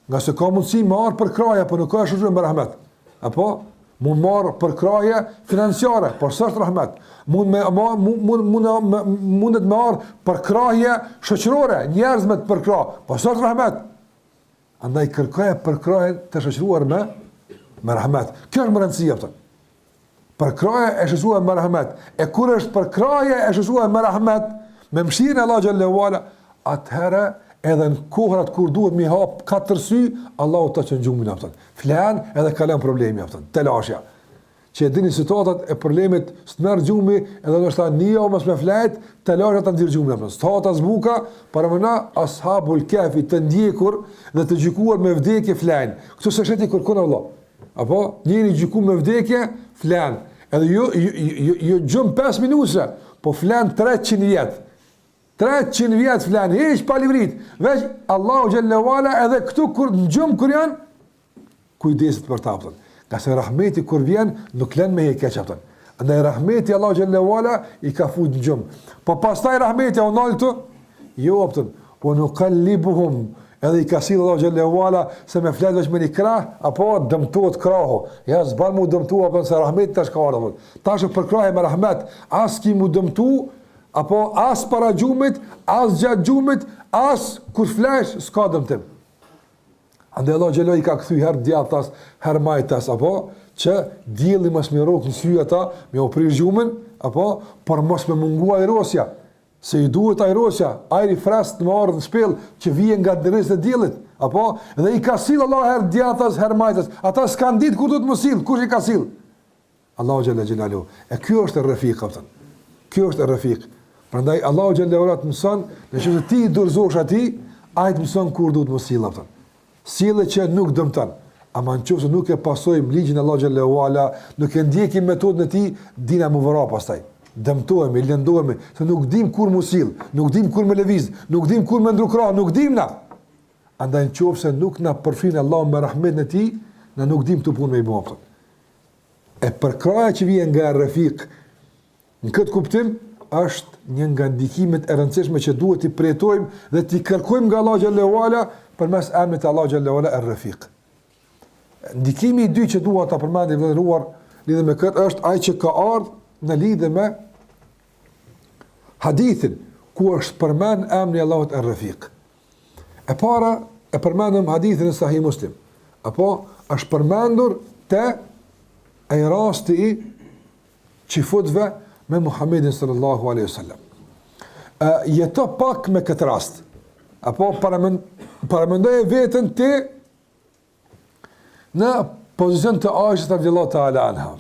Nga se ka mundësi marr përkrahje, po nuk ka shërbim me rahmet. Apo mund marr përkrahje financiare, por s'është rahmet. Mund të marr përkrahje shoqërore, njerëz me të përkrah, po s'është rahmet. Andaj kërkoja përkrahje të shoqëruar me rahmet. Kjo është më rëndësia apo. Përkraja e shoqëruar me rahmet. E kur është përkraja e shoqëruar me rahmet, me mëshirën e Allah xhallahu ala, atëherë edhe në kohërat kur duhet mi hap 4 sy, Allahu ta çon gjumin aftën. Flan edhe kalon problemi aftën. Telashja. Që e dini situatat e problemit, s'merr gjumi, edhe ndoshta nio mos me flet, telashja ta nxirr gjumin aftën. Stata zbuka, para mëna ashabul kafi të ndjekur dhe të gjykuar me vdekje flan. Kështu s'është ti kërkon Allah. Apo njëri gjykuar me vdekje flan. Edhe jo gjum 5 minuta, po flan 300 vjet. 300 vjet flan, hiç pa livrit. Veç Allahu xhallahu ala edhe këtu kur në gjumë kur janë kujdeset për ta aftën. Nga se rahmeti kur vjen nuk lën me heqë aftën. Andaj rahmeti Allahu xhallahu ala i ka fut në gjumë. Po pastaj rahmeti u naltu, jo aftën. Po nuqallibuhum edhe i ka sill Allahu xhallahu ala se me flet veç me një krah apo dëmtohet krahu. Ja s'ban mu dëmtu apo se rahmeti tash ka ardhur. Tash për krahë me rahmet, as ki mu dëmtu apo as para gjumit, as gjatë gjumit, as kur flesh, s'ka dëmtim. Andaj Allah xhallahu i ka kthy herë djathtas, herë majtas, apo që dielli mos më rrok në sy ata, me oprir gjumin, apo por mos më mungua ajrosja. Se i duhet ajrosja, ajri frest në ardh në shpellë që vjen nga dëresa e diellit, apo dhe i ka sill Allah herë djathtas, herë majtas. Ata s'kan ditë kur do të mos sill, kush i ka sill? Allahu xhallahu. E ky është Rafiq aftën. Ky është Rafiq. Prandaj Allahu xhallahu ala të mëson, nëse ti i dorëzosh atij, ai të mëson kur duhet mos sill aftën. Sille që nuk dëmton. Ama nëse nuk e pasojmë ligjin e Allahu xhallahu ala, nuk e ndjekim metodën e tij, dina më vëra pastaj. Dëmtohemi, lëndohemi, se nuk dim kur mos sill, nuk dim kur më lëviz, nuk dim kur më ndrukra, nuk dim na. Andaj nëse nuk na përfshin Allahu me rahmetin e tij, na nuk dim të punë me i bëjmë. E përkraja që vjen nga Rafiq, në këtë kuptim, është një nga ndikimet e rëndësishme që duhet t'i përjetojmë dhe t'i kërkojmë nga Allahu xhallahu ala përmes emrit të Allahu xhallahu ala Ar-Rafiq. Ndikimi i dytë që dua ta përmend i vlerëruar lidhur me këtë është ai që ka ardhur në lidhje me hadithin ku është përmend emri i Allahut Ar-Rafiq. E para e përmendëm hadithin e Sahih Muslim. Apo është përmendur te ai rasti i çifutëve me Muhammedin sallallahu alaihi wasallam. Jeto pak me këtë rast. Apo paramendoj veten ti në pozicion të Aishës radhiyallahu ta'ala anha.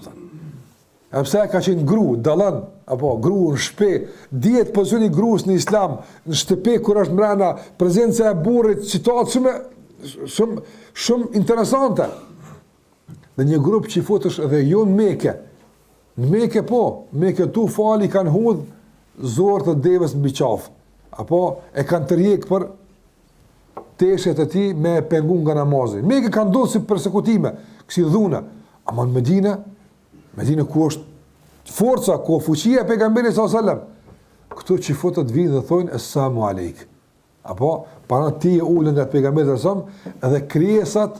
Pse ka qenë gru, dallon, apo gru në shtëpi, dihet pozicioni i gruas në Islam, në shtëpi kur është mbrana, prezenca e burrit, situatë shumë interesante. Në një grup që futesh dhe jo në Mekë. Në Mekë po, Mekë tu fali kanë hudh zorë të devës mbi qafë. Apo e kanë tërjek për teshet e tij me pengun nga namazi. Mekë kanë ndodhur si persekutime, si dhuna. Ama në Medinë ku është forca, ku fuqia e pejgamberit sallallahu alajhi wasallam. Këto që fotët vinë dhe thonë Assalamu alejk. Apo para ti e ulën nga pejgamberi sallallahu alajhi wasallam dhe krijesat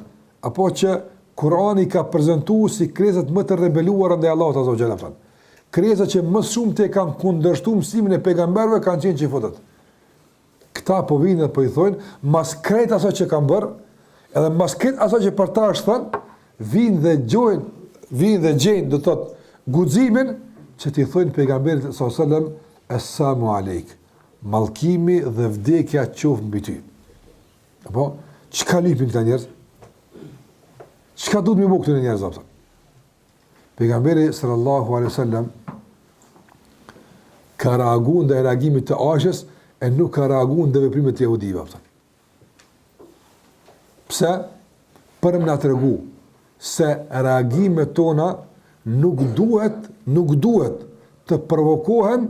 apo që Kurani ka prezantuar si krijesat më të rebeluara ndaj Allahut azza wa jalla. Krijesat që më shumë të kanë kundërshtuar mësimin e pejgamberëve kanë qenë çifutët. Këta po vinë dhe po i thonë, mas krejt aso që kanë bërë, edhe mas krejt aso që për ta është thënë, vinë dhe gjenë, do të thotë, guximin që t'i thonë pejgamberit sallallahu alajhi wasallam, Assalamu alejk. Mallkimi dhe vdekja qoftë mbi ty. Apo çka lipin këta njerëz? Çka duhet më bëj këtu njerëz apo? Pejgamberi sallallahu alaihi wasallam ka reaguar ndaj reagimit të Aishës e nuk ka reaguar ndaj veprimit të jehudive apo. Pse? Për më na tregu se reagimet tona nuk duhet të provokohen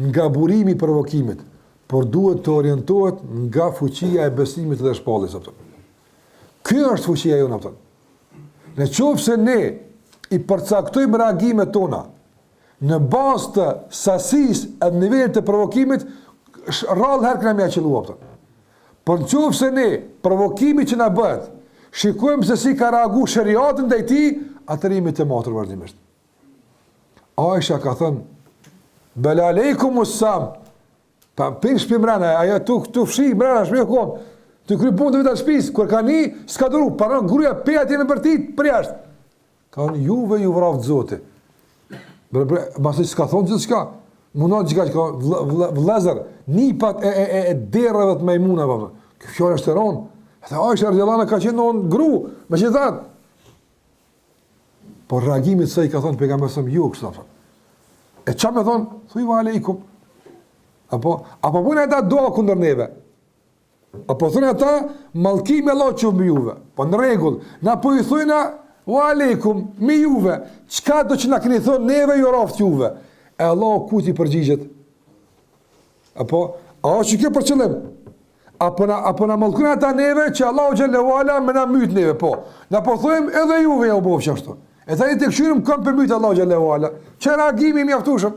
nga burimi i provokimit, por duhet të orientohet nga fuqia e besimit dhe shpalljes apo. Kjo është fuqia jonë apo. Në qoftë se ne i përcaktojmë reagimet tona në bazë të sasisë e nivelit të provokimit, rrallë herë këna mja qëllu apëtën. Por në qoftë se ne provokimi që na bëhet, shikojmë se si ka reagu shëriatën dhe i ti, atërimi të matër vazhdimisht. Aisha ka thënë, Belalejkum usam, pa për shpi mrena, aja tu fshi mrena, shpi e kom, të kry punë të vitat shpis, kër ka një, s'ka duru, paran gruja peja t'jene për ti, për jashtë. Ka thënë, juve ju vraftë zote. Masë s'ka thonë gjithë shka. Mundon çka ka vëllazër, nipat e derrave të majmunave. Kjo fjalë është rron. Tha Aisha radhiyallahu ka qenë në gru, megjithatë. Por reagimi se i ka thonë pejgamberi sa ju kështu thonë. E çfarë më thon? Thuaj wa aleikum. Apo bune ata dua kundër neve. Apo thonë ata mallkimi Allah që mbi juve. Po në rregull, na po i thojna wa aleikum mi juve. Çka do që na keni thonë neve ju raft juve. E Allah ku ti përgjigjet? Apo a është kjo për qëllim? Apo na mallkojnë ata neve që Allahu xhallahu ala më na myt neve po. Na po thojmë edhe juve u bëf ashtu. E tani të këshyrim kam për myt Allahu xhallahu ala. Që reagimi i mjaftueshëm.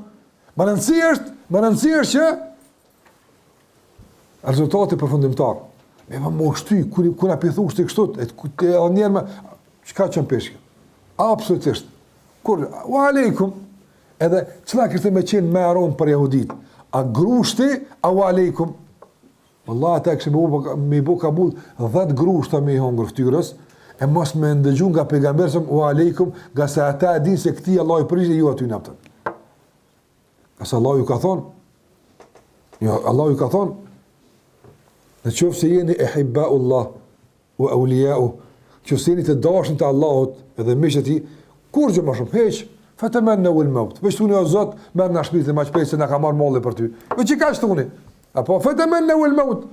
Më rëndësi është që rezultati përfundimtar. Me më shty kur na pithush ti kështu e onjer me çka çon peshkë. Absolutisht. Kur wa aleikum edhe çka kishte më qenë më aron për jehudit. A grushti a wa aleikum. Allah ta kishte me bu kabul 10 grushta me hongër fytyrës. E mos me ndëgju nga pejgamberi wa aleikum, nga se ata e din se këti Allah i përgjigj ju aty naptën. Asa Allah ju ka thonë, Allah ju ka thonë, në qofë se jeni e hibba'ullah, u aulija'u, qofë se jeni të dashën të Allahut, edhe mishët ti, kur gjë ma shumë, heq, fëtëmen në ulmaut, veç tuni o Zot, merë në shpirtin ma qpejt se në ka marë molli për ty, veç i ka shtuni, apo fëtëmen në ulmaut.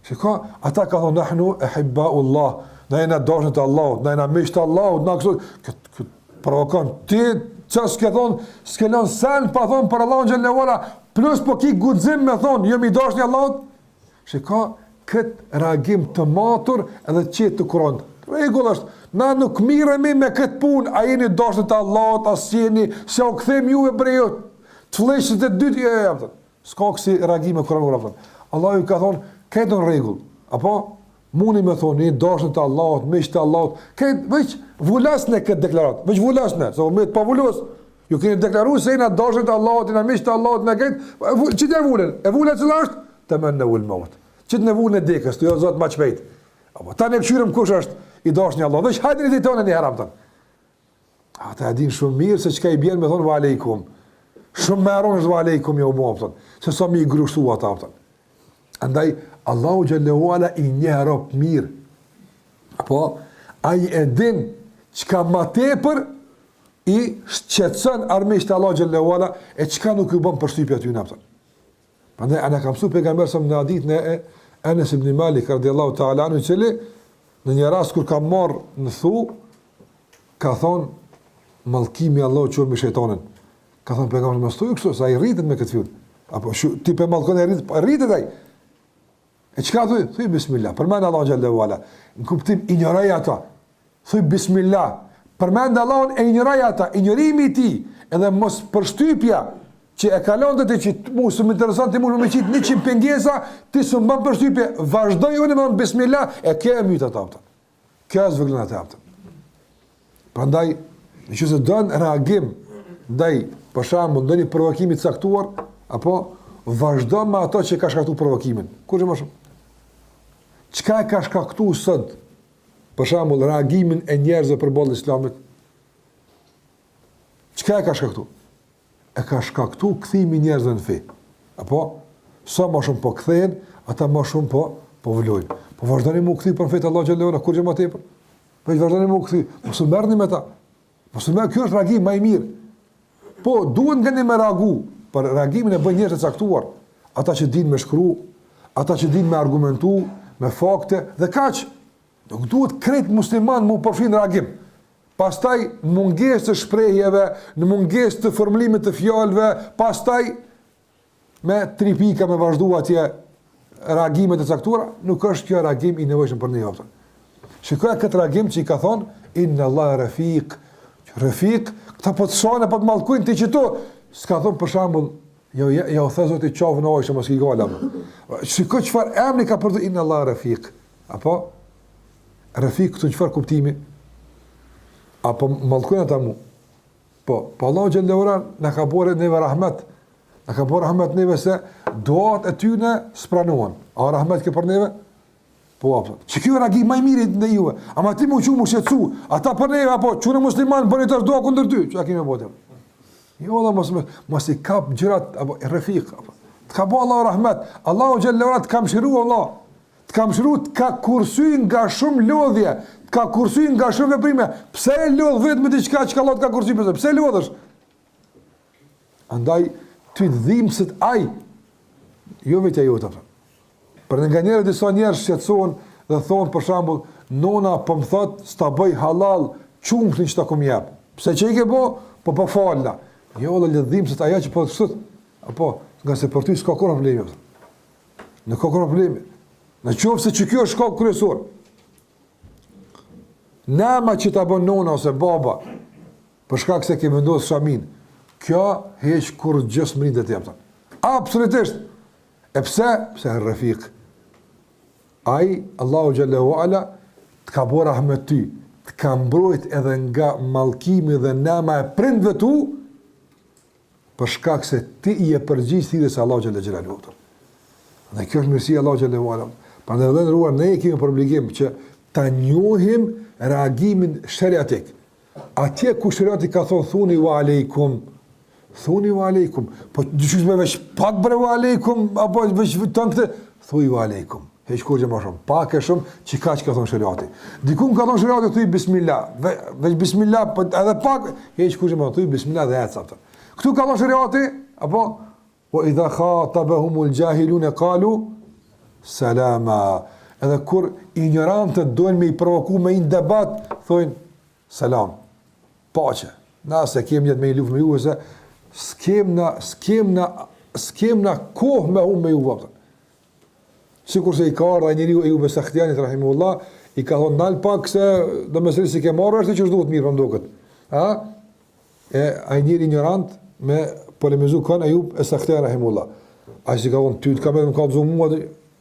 Shiko, ata ka thonë, nahnu e hibba'ullah, na jena dashën të Allahut, na jena mishë të Allahut, na kështu, këtë provokon, ti, që s'ke thonë, s'ke lënë sen, pa thonë për Allahun xhallahu ala, plus po ki guxim me thonë, jemi dashni Allahut, shiko, këtë reagim të matur edhe qetë të kuron. Rregull është, na nuk miremi me këtë punë, a jeni dashni të Allahut, as jeni, se u kthem juve brejot, të fleshët e dytë, s'ka kësi reagim e kuron. Allah ju ka thonë, këtë në rregull, apo, muni me thonë, një dashën të Allahut, miqë të Allahut, këtë veç vullasne këtë deklarat, veç vullasne, se me të pa vullos, ju keni deklaru se jena dashën të Allahut, jena miqë të Allahut, me këtë, që të e vullen? E vullet cëla është? Të men në ulmaut. Që të në vullen e dekës, të jo Zotë ma qpejt. Ta ne këshyrëm kush është i dashën e Allahut, veç hajtë një ditone një haram tënë. Ata e din shumë mirë se qka i bjenë me thonë va aleikum. Shumë me aron është va aleikum jo mua, se sa mi i grushtu ata, andaj, Allahu xhallahu ala i njeh rob mirë. Apo ai e din çka më tepër i shqetëson armiqtë Allahu xhallahu ala e çka nuk i bën përshtypje aty naptë. Prandaj ana kam mësuar pejgamberi sa në hadithin e Anas ibn Malik radhiyallahu ta'ala anhu, i cili në një rast kur ka marrë në thu, ka thonë mallkimi Allahu çon me shejtanin. Ka thonë pejgamberi mos thuaj kështu, sa i rritet me këtë fjalë. Apo ti pe mallkon e rritet ai. E qka thuj? Thuj bismillah, përmend Allah xhallahu ala. Në kuptim, ignoraj ata. Thuj bismillah, përmend Allah e ignoraj ata. Ignorimi ti, edhe mos përshtypja, që e kalon dhe ti që mu së më interesant, ti mu me qitë 100 pengesa, ti së më bën përshtypje, vazhdoj unë me bismillah, e ke e mytë ata apëta. Ke e zvëglën ata apëta. Prandaj, në që se dënë reagim, ndaj, për shembull, ndonjë provokimi të caktuar, apo vazhdo me ato që ka shkaktuar provokimin. Kur që më shumë? Çka e ka shkaktuar sot? Për shembull, reagimin e njerëzve përballë Islamit. Çka e ka shkaktuar? E ka shkaktuar kthimi i njerëzve në fe. Apo sa më shumë po kthehen, ata më shumë po vlojnë. Po vazhdoni më u kthi për fetë Allah xhallahu ala, kur që më tepër. Po vazhdoni më u kthi. Mos u merrni me ta. Mos u merr, kjo është reagim më i mirë. Po duhet ngani me reagu, për reagimin e bën njerëz të caktuar, ata që dinë me shkru, ata që dinë me argumentu, me fakte dhe kaq. Nuk duhet krejt musliman më përfshin reagim. Pastaj në mungesë të shprehjeve, në mungesë të formulimit të fjalëve, pastaj me 3 pika me vazhdu atje reagimet e caktuara, nuk është kjo reagim i nevojshëm për ne jotën. Shikoja këtë reagim që i ka thonë, inna Allah rafiq, këta po të shane, po të mallkujnë ti që tu, s'ka thonë për shambull, jo the Zoti qafë në ojshë, mos i gala. Shikoj çfarë emri ka përdu, inna Allah rafiq. Apo, rafiq këtu çfarë kuptimi? Apo mallkujnë ata mu? Po Allah xhallahu ala na ka bërë neve rahmet. Na ka bërë rahmet neve se duat e tyne s'pranohen. A rahmet ke për neve? Po apo. Që kjo reagim më i mirë ndaj juve. Ama ti më u shqetësu, ata për neve apo çunë musliman bëni të dua kundër ty. Çka kemi bëu? Jo, Allah, mos i kap gjërat, apo Rafiq, apo. Të ka bo Allahu rahmet, Allahu xhallahu ala të ka mëshiru Allah, të ka mëshiru, të ka kursy nga shumë lodhje, të ka kursy nga shumë veprime. Pse e lodh vetëm me diçka që Allah të ka kursy për të? Pse lodhësh? Andaj ty dhimbset ai, jo vetja jote. Për nga njerë disa njerëz shqetësohen dhe thonë për shembull, nona po më thot s'ta bëj halal çumflin që ta kom jap. Pse që i ke bo? Po falna. Jo, dhe dhimbset ajo që po të kështu. Apo nga se për ty s'ka kur problemi. Në ka kur problemi. Në qoftë se që kjo është shkak kryesor. Nama që ta bën nona ose baba, për shkak se ke vendosur shamin, kjo heq kur gjë s'mrindet jepta. Absolutisht. E pse? Pse e Rafiq. Ai, Allahu xhallahu ala, të ka bërë rahmet ty, të ka mbrojt edhe nga mallkimi dhe nama e prindve tu, për shkak se ti i e përgjigjë thirrjes së Allahu xhallahu xhelalu. Dhe kjo është mirësia e Allahu xhallahu ala. Prandaj vëllezëruar, ne kemi për obligim që ta njohim reagimin shariatik. Atje ku shariati ka thonë thuni wa aleikum, thuni wa aleikum, po dyshish me veç pak bre wa aleikum, apo veç ton këtë, thuj wa aleikum. Heq kur që më shumë, pak e shumë që ka thonë shariati. Dikun ka thonë shariati, thuj bismillah, veç bismillah, po edhe pak, heq kur që më thuj bismillah dhe ecë atë. Këtu ka thonë shariati, apo, wa idha khatabahumul jahilun qalu salama. Edhe kur ignorantët dojnë me i provoku me një debat, thojnë salam, pace. Na se kem njët me i luft me ju, se s'kem na kohë me unë me ju vapëtën. Sikur se i ka arda njëri e ju me Sakhtianit, rahimullah, i ka thonë nalë pak se do mesëri si ke marrë, është që shduhet mirë për mdokët. A njëri ignorant me polemizu kanë e ju e Sakhtianit, rahimullah. A si ka thonë, ty të ka me më ka të zonë mua,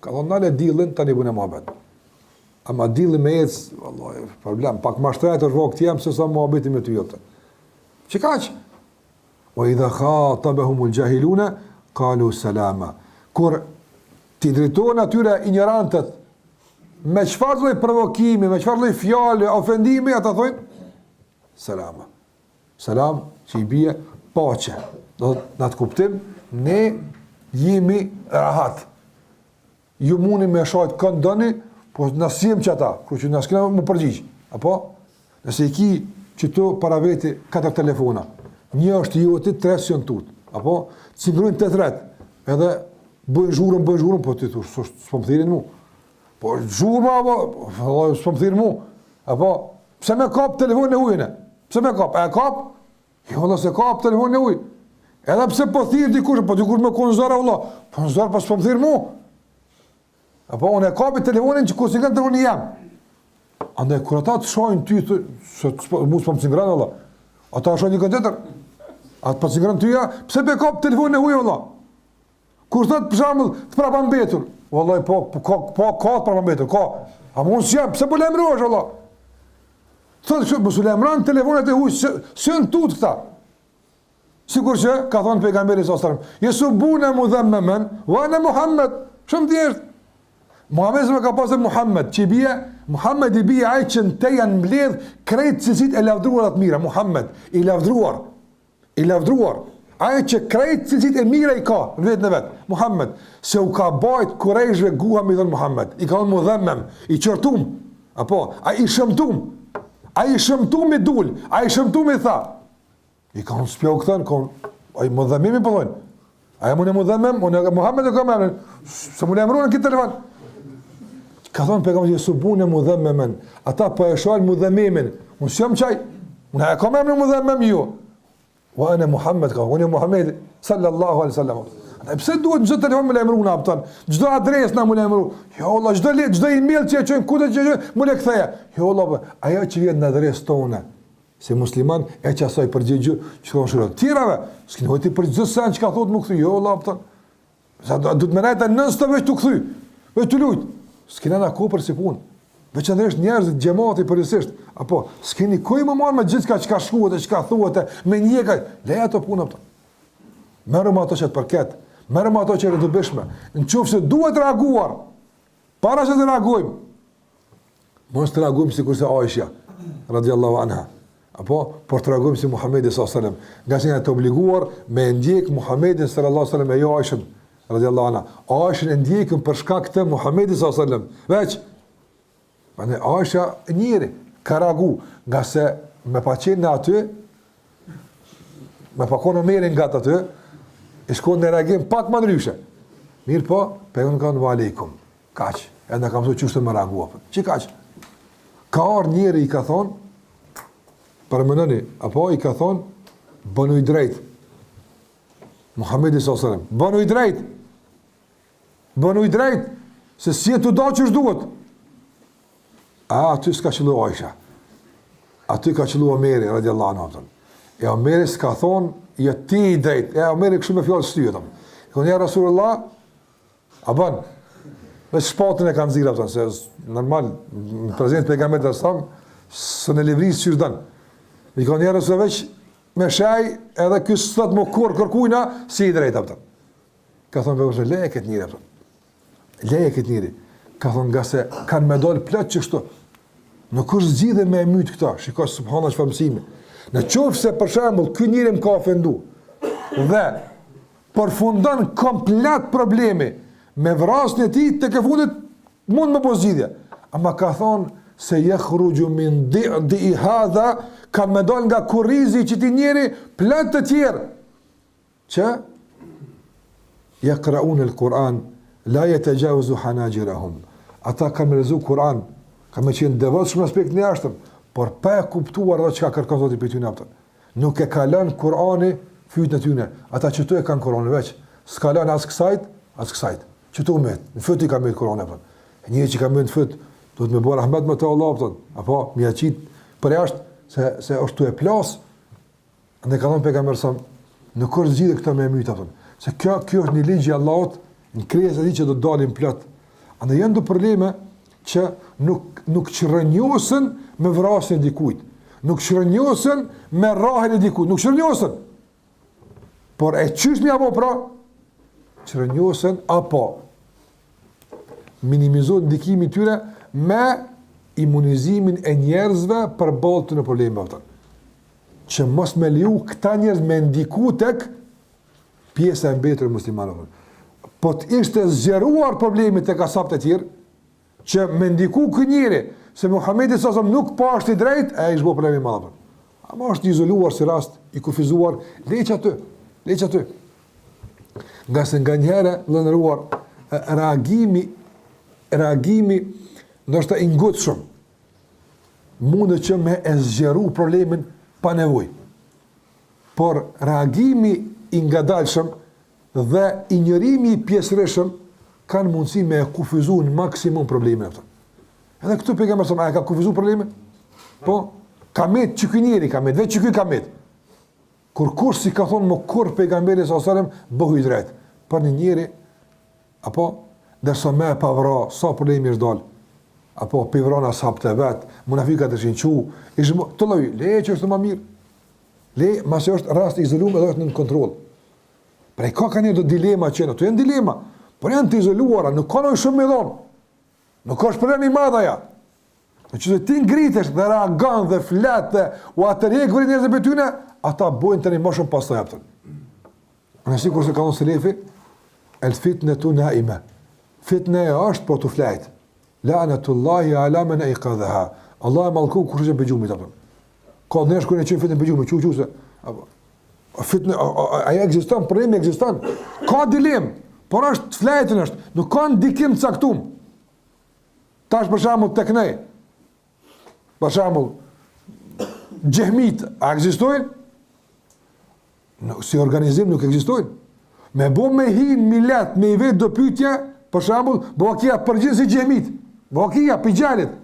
ka thonë, nalë e dilin, ta një bune ma bet. Ama dilin me jetës, vallahi, problem, pak ma shtrejt është vakë t'jem, se sa ma beti me ty jopëtë. Që ka që? O idha khatabahumul jahiluna qalu salama. Kur ti drejtohen atyre ignorantët, me çfarë lloj provokimi, me çfarë lloj fjale, ofendimi, ata thonë salama. Salam që i bie paqe. Do në të kuptim, ne jemi rahat. Ju mundi me shajt kënë dëni, po nësiem që ata, kërë që nësë këna më përgjigjë. Apo? Nëse i ki që tu para veti 4 telefona, një është joti, 3 së jënë tutë. Apo? Cimrujnë 8 ret, edhe bëjnë zhurën, po ti thush, s'po më thirin mu. Po zhurën, apo, s'po më thirin mu. Apo? Pse me kap telefonin e ujene? Pse me kap? E kap? Jo, nëse kap telefonin e uj. Edhe pse po thirë dikush, po dikush me konë zara, Allah. Po në zara, po s'po më thirin mu. Apo, unë e kapi telefonin që kur si kanë telefonin jam. Andaj, kur ata të shojnë ty, mu s'po më cingranë, Allah. Ata shojnë një këtë tjetër. Atë po cingranë ty, ja, pse be kap telefonin e ujë, Allah. Kur thot për shembull të prapambetur, vallahi po ka të prapambetur, ka. A mund s'jam, pse po lajmërohesh valla? Thotë që mos u lajmëron telefonat e huaj, s'ën tut këta. Sikur që ka thënë pejgamberi sallallahu alajhi wasallam, "Yasubuna mudhammaman wa ana Muhammad." Shumë thjesht. Muhamedi më ka pasur Muhammed, që bie, Muhammed i bie ai që te janë mbledh krejt cilësit e lavdruara të mira, Muhammed, i lavdruar. Ai që krejt cilësit e mira i ka, vetën e vet, Muhammed, se u ka bajt kurajshve guha me dhën Muhammed, i ka thënë mudhammam, i qortum, apo, ai i shëmtum i dul, ai i shëmtum i tha. I ka unë spjo këtën, ai mudhammimi pëllojnë. Ai mune mudhammam, unë Muhammed e ka me, se mune emrunë në këtë telefon. Ka thonë pejgamberi subune mudhammaman, ata po e shohin mudhammimin. Unë s'jam çaj. Unë e kam emrin mudhammam ju. Wa ana Muhammed, ka unë Muhammed sallallahu alaihi wasallam. Ata pse duhet çdo telefon me emrin aptan? Çdo adresë na më emru. Jo Allah, çdo email që e çojnë kudo që më le ktheja. Jo Allah, ajo që vjen në adresë tonë. Se musliman e që asaj përgjigju që ka shërët. Tirave, s'kini hojti për gjithë sen që ka thotë më këthy, jo, Allah, pëtën. Sa du të menajta nësë të veç të këthy, veç të lujtë. S'kina na ko për si punë. Veç ndresht njerëzit, gjemati përgjësisht. Apo, s'kini kuj më marë me gjithë ka që ka shkuat e që ka thuat e me njekaj. Leja të punë, pëtën. Merëm ato që të përket, merëm ato që e rëdubishme. Në qufë se duhet reaguar, para që të reagujmë. Mos të reagujmë si kurse Aisha, radiallahu anha. Apo por tregojmë si Muhamedi sallallahu alaihi wasallam, nga se janë të obliguar me ndjek Muhamedin sallallahu alaihi wasallam e jo Aishën radhiyallahu anha. Aishën e ndjekën për shkak të Muhamedit sallallahu alaihi wasallam. Veç mane Aisha njëri ka reagu, nga se me pa qenë në aty, me pa konë merin nga të aty, i shkon në reagim pak më ndryshe. Mirë po, pegon kanë wa alejkum. Kaq, e në kam thë qështë të më reagua. Që kaq? Ka arë njëri i ka thonë, përmenoni, apo i ka thonë, bënuj drejt. Muhamedi sallallahu alaihi wasallam, bënuj drejt. Bënuj drejt, se si e të do që është duhet. Aty s'ka qëllu Aisha. Aty ka qëllu Omeri, radiallahu anhu. E Omeri s'ka thonë, je ti i drejt. E Omeri kështu me fjallë shtyje. Kënë ja Rasulullah, a bën, me shpatën e kanë zira, se normal, në prezent pejgamberit e sam, së në livrisë që është dënë. Mi ka njerë se veç me shaj edhe kësë sëtë më kërkujna si i drejta. Ka thonë për leje këtë njëri. Leje këtë njëri. Ka thonë nga se kanë me dollë plët që kështu. Nuk është zgjidhe me e mytë këta. Shiko subhana që famësimi. Në qofë se për shembull ky njëri më ka ofendu dhe përfundon komplet problemi me vrasjen e tij tek e fundit mund më bëj zgjidhje. Ama ka thonë se yakhruju min di hadha ka me dal nga kurrizi që ti njeri plot të tjerë që yaqra'un al-Quran la yatajawazu hanajirahum. Ata kanë lezu Kur'an, kanë qenë devotshëm në aspektin e jashtëm, por pa e kuptuar ato çka kërkon Zoti për ty natë. Nuk e ka lënë Kur'ani fytyn e tyre. Ata që tu e kanë Kur'anin veç, s'ka lënë as kësajt. Që tu me, në fyt i ka me Kur'anin apo. Njëri që ka me në fyt, duhet me bëra rahmet me te Allah apo më aqit për jashtë se është tu e plas. Ne ka thënë pejgamberi sa nuk është zgjidhje këtë me myt apo. Se kjo është një ligj i Allahut, në krijesë e tij që do të dalin plot. Andaj janë do probleme që nuk çrënjosen me vrasjen e dikujt. Nuk çrënjosen me rrahjen e dikujt, nuk çrënjosen. Por e çysh mi apo pra çrënjosen apo minimizohet ndikimi i tyre me imunizimin e njerëzve për ballë në probleme ato. Që mos me liu këta njerëz me ndiku tek pjesa e mbetur e muslimanëve. Po të ishte zgjeruar problemi tek asapët e tjerë, që me ndiku ky njeri se Muhamedi sa nuk pa është i drejtë, ai është problemi i madh. Ama është izoluar si rast, i kufizuar, leq aty. Nga se nga njëherë lëndëruar reagimi ndoshta i ngutshëm mundet që me e zgjeru problemin pa nevojë. Por reagimi i ngadalshëm dhe injorimi i pjesërishëm kanë mundësi me e kufizu në maksimum problemin ato. Edhe këtu pejgamberi sa ka kufizu problemin? Po, kamet që ky njeri kamet, vetë që ky kamet. Kur kush si ka thonë më kur pejgamberi sa sallam bëhu i drejt. Për një njeri, apo, dërsa me pa vra, sa problemi është dalë, apo pivrona sapë të vetë, munafikat të shinqu, të loj, leje që është më mirë. Leje, masë është rast izoluar edhe është në kontrol. Pra i ka një do dilema qenë, to janë dilema, por janë të izoluara, nuk ka nëjë shumë me dhonë, nuk ka është problemi madha ja. Në që se ti ngritesh dhe reagan dhe flet dhe u atërje këvëri njerëzë për tyne, ata bojnë të një më shumë pas të japëtën. Në si kurse ka nësë të lefi, el fitne tu na ime. Fitne e është po të flejt. La'natullahi ala man ayqadhaha. Allah e malku kërë që bëgjumit apëtën. Ka nërsh kërë në qënë fitne bëgjumit, që se fitne, aja egzistan, problemi egzistan. Ka dilemë, por është flejtën është, nuk ka ndikim të caktum. Tash për shembull tek ne. Për shembull, xehmit a ekzistojnë? Si organizim nuk ekzistojnë. Me bo me hin milet, me i vetë do pytja, për shembull, bokia përgjithë si xehmit. Bokia pijjalit.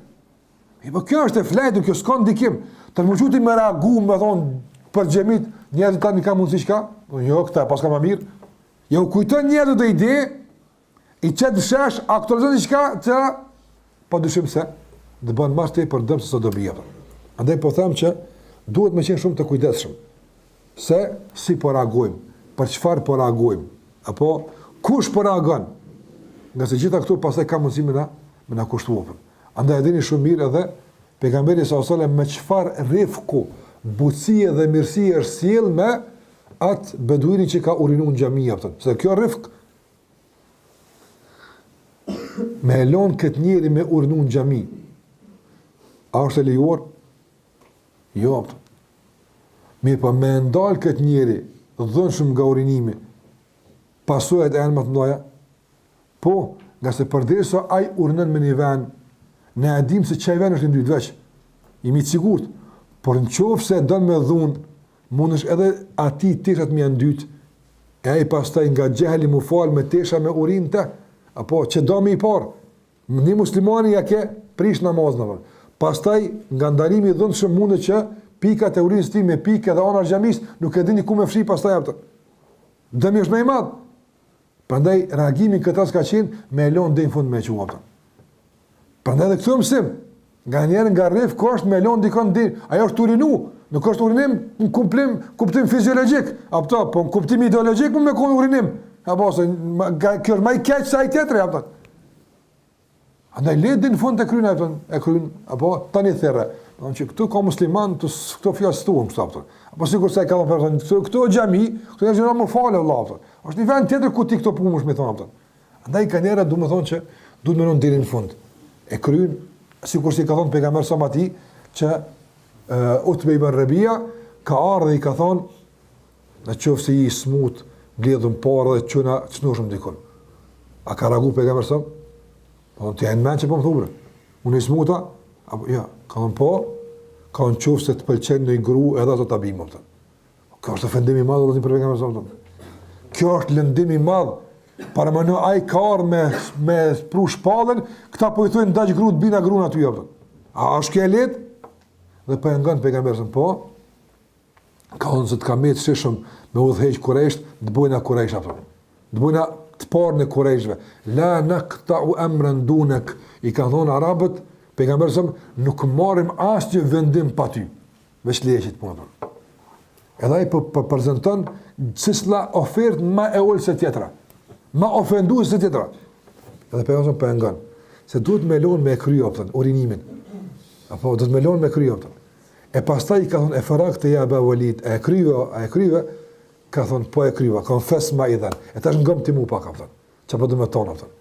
Po kjo është e flejtën, kjo s'ka ndikim. Të më quti me reagu, me thonë për xehmit, njerëzit tani ka mundësi çka? Jo, këta pas ka më mirë. Jo kujton njerëzit do ide, i çet shesh, aktualizon diçka që pa dyshim se dhe banë mas të e për dëmë se së do bjevë. Andaj po them që duhet me qenë shumë të kujdesshëm se si po reagojmë, për çfarë po reagojmë, apo kush po reagon, nga se gjitha këtu pastaj ka mundësi me na kushtuar. Andaj e dini shumë mirë edhe pejgamberi sallallahu alajhi wasallam me çfarë rifku butësia dhe mirësia është sjell me atë beduinin që ka urinuar në xhami apo. Se kjo rifq me elon këtë njeri me urinuar në xhami. A është e lejuar? Jo. Mirë, po me ndal këtë njeri dhënshëm nga urinimi, pasojat e janë më të mëdha? Po, nga se përderisa ai urinon me një vend, ne e dim se çaj vend është në dytë veç. Jemi të sigurt. Por nëse don me dhun, mundesh edhe ati teshat me janë dytë, e ai pastaj nga xhehli mu fal me tesha me urinë të, apo që do me i parë. Një muslimani ja ke prish namazën. Pastaj nga ndalimi i dhunshëm mundet që pikat e urinës ti me pikë edhe ana xhamis, nuk e dini ku me fshi pastaj atë. Dëmi është më i madh. Prandaj reagimi këtë rast ka qenë me elon deri në fund me quapta. Prandaj edhe këtu mësim, nga njerë nga rrif kosht me elon dikon deri, ajo është urinu, nuk është urinim në kuptim fiziologjik, apo po në kuptim ideologjik më me kon urinim. Apo se kjo është më i keq se ai tjetri apo. Andaj le din fund të kryen apo apo tani therrë. Donë që këtu ka musliman të këto fjalë stuam këtu apo. Apo sikur se ka një person këtu xhami, këtu janë gjëra më falë vëllai. Është një vend tjetër ku ti këto punë më thon apo. Andaj kanë era duhet të thonë që duhet më non deri në fund. E kryen sikur si ka thënë pejgamberi sa mati që Utbe ibn Rabia ka ardhur i ka thonë në qoftë se i smut bledhën parë dhe çuna çnushëm dikon. A ka reaguar pejgamberi sa? Po ti janë mënçë po më thubre. Unë i smuta apo ja, ka thonë po, ka në qoftë se të pëlqen në i gru edhe ato të abim, opëtën. Kjo është ofendim i madhë, dhe për pejgamberin sallallahu. Kjo është lëndim i madhë, para më në aj ka arë me pru shpallën, këta po i thujnë ndaq gru të bina gru në aty, opëtën. A është kjo e letë? Dhe për e nga në pejgamberin, po, ka thonë se të ka metë shishëm me udhëheq Kurejsht, të bojna Kurejsht, opëtën. Të bojna të parë në Kurejshve. La në këta u emrën dunek, i ka thonë Arabët, pejgamberi sa nuk marrim asnjë vendim pa ty, veç leqit punë. Edhe ai po prezanton çështla ofertë më e ulë se tjetra. Më ofenduese se tjetra. Edhe pejgamberi po ngan se duhet me lon me kryoptën, urinimin. Apo duhet me lon me kryoptën. E pastaj ka thonë e farakte ja ba Walid, e kryva, ka thonë po e kryva, konfes ma idhan. E tash ngëm ti mu pak apo. Çfarë do të më tonë apo.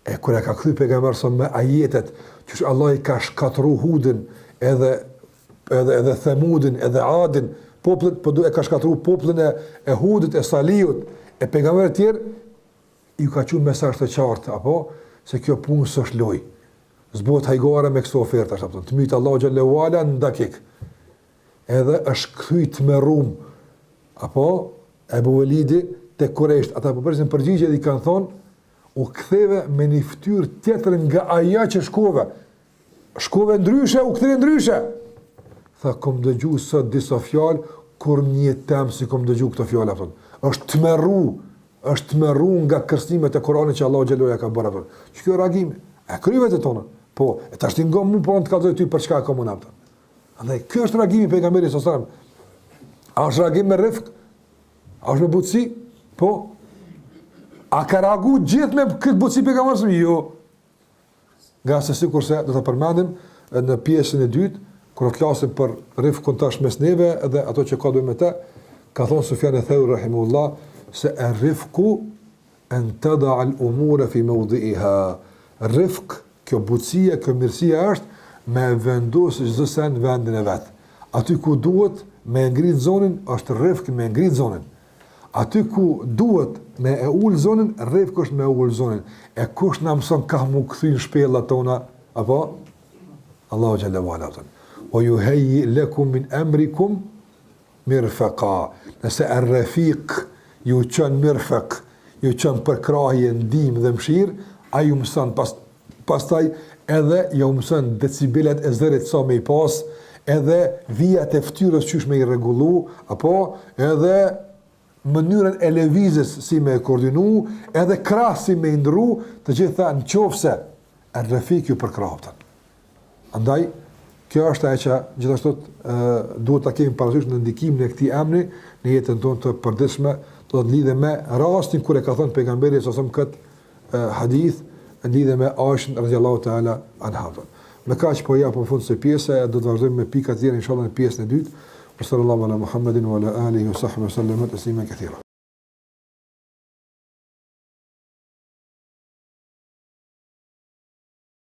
E kur e ka kthy pejgamberi sa me ajetet që Allah i ka shkatru Hudin edhe Themudin edhe Adin, popullet po e ka shkatru popullin e Hudit, e Saliut, e pejgamberët tjerë i ka thënë mesazh të qartë apo se kjo punë s'është lojë. S'bëhet hajgore me këto oferta, apo të myt Allahu xhallahu ala në dakik. Edhe është kthyt me rum apo Ebu Walidi te Kurejsh, ata po përsin përgjigje dhe i kanë thonë u ktheve me një ftyrë tjetër nga aja që shkove. Shkove ndryshe, u ktheve ndryshe. Tha, kom dëgju sot disa fjalë, kur një temë si kom dëgju këto fjalë. Është të meru nga kërstimet e Koranit që Allah Gjelloja ka bërë. Që kjo reagimi? E kryvet e tonë. Po, e ta shtingo mu, po në të kalzoj ty për çka e komun apëta. Andaj, kjo është reagimi pejgamberi sasarëm. A është reagim me rifk? A është me butësi? Po. A ka reagu gjithë me këtë butësi pejgamberit? Jo. Nga se sikur se do të përmendim në pjesën e dytë, kur të flasim për rifkun tash mes neve dhe ato që ka bënë me të, ka thonë Sufjan al-Thauri rahimahullah se ar-rifku an tada al-umura fi mawdi'iha. Rifk, kjo butësia, kjo mirësia është me vendosë çdo sen vendin e vet. Aty ku duhet me ngrit zonin, është rifk me ngrit zonin. Aty ku duhet me e ullë zonin, rrefk është me ullë zonin. E kush në mëson ka mu këthyn shpellat tona, apo? Allahu xhallahu ala. O ju heji lekum min emrikum mirfeqa. Nëse e rrefiq ju qënë mirfeq, ju qënë përkrahje, ndim dhe mshirë, a ju mëson pastaj edhe ju mëson decibelet e zërit sa me i pas, edhe vijat e ftyrës qysh me i regullu, apo edhe mënyrën e lëvizjes si me koordinu, edhe krahas si me ndru, të gjitha në qofse e rrefik ju përkrahëptën. Andaj, kjo është ajo që gjithashtu duhet ta kemi parasysh në ndikimin e këtij emri në jetën tonë të përditshme, do të lidhe me rastin kur e ka thënë pejgamberi sa këtë hadith, lidhe me Aishën radhiyallahu ta'ala anha. Me kaq po ja po fund se pjesa, do të vazhdojmë me pikat tjera inshallah në pjesën e dytë. Sallallahu ala Muhammedin wa ala alihi wa sahbihi wa sallam taslima kathira.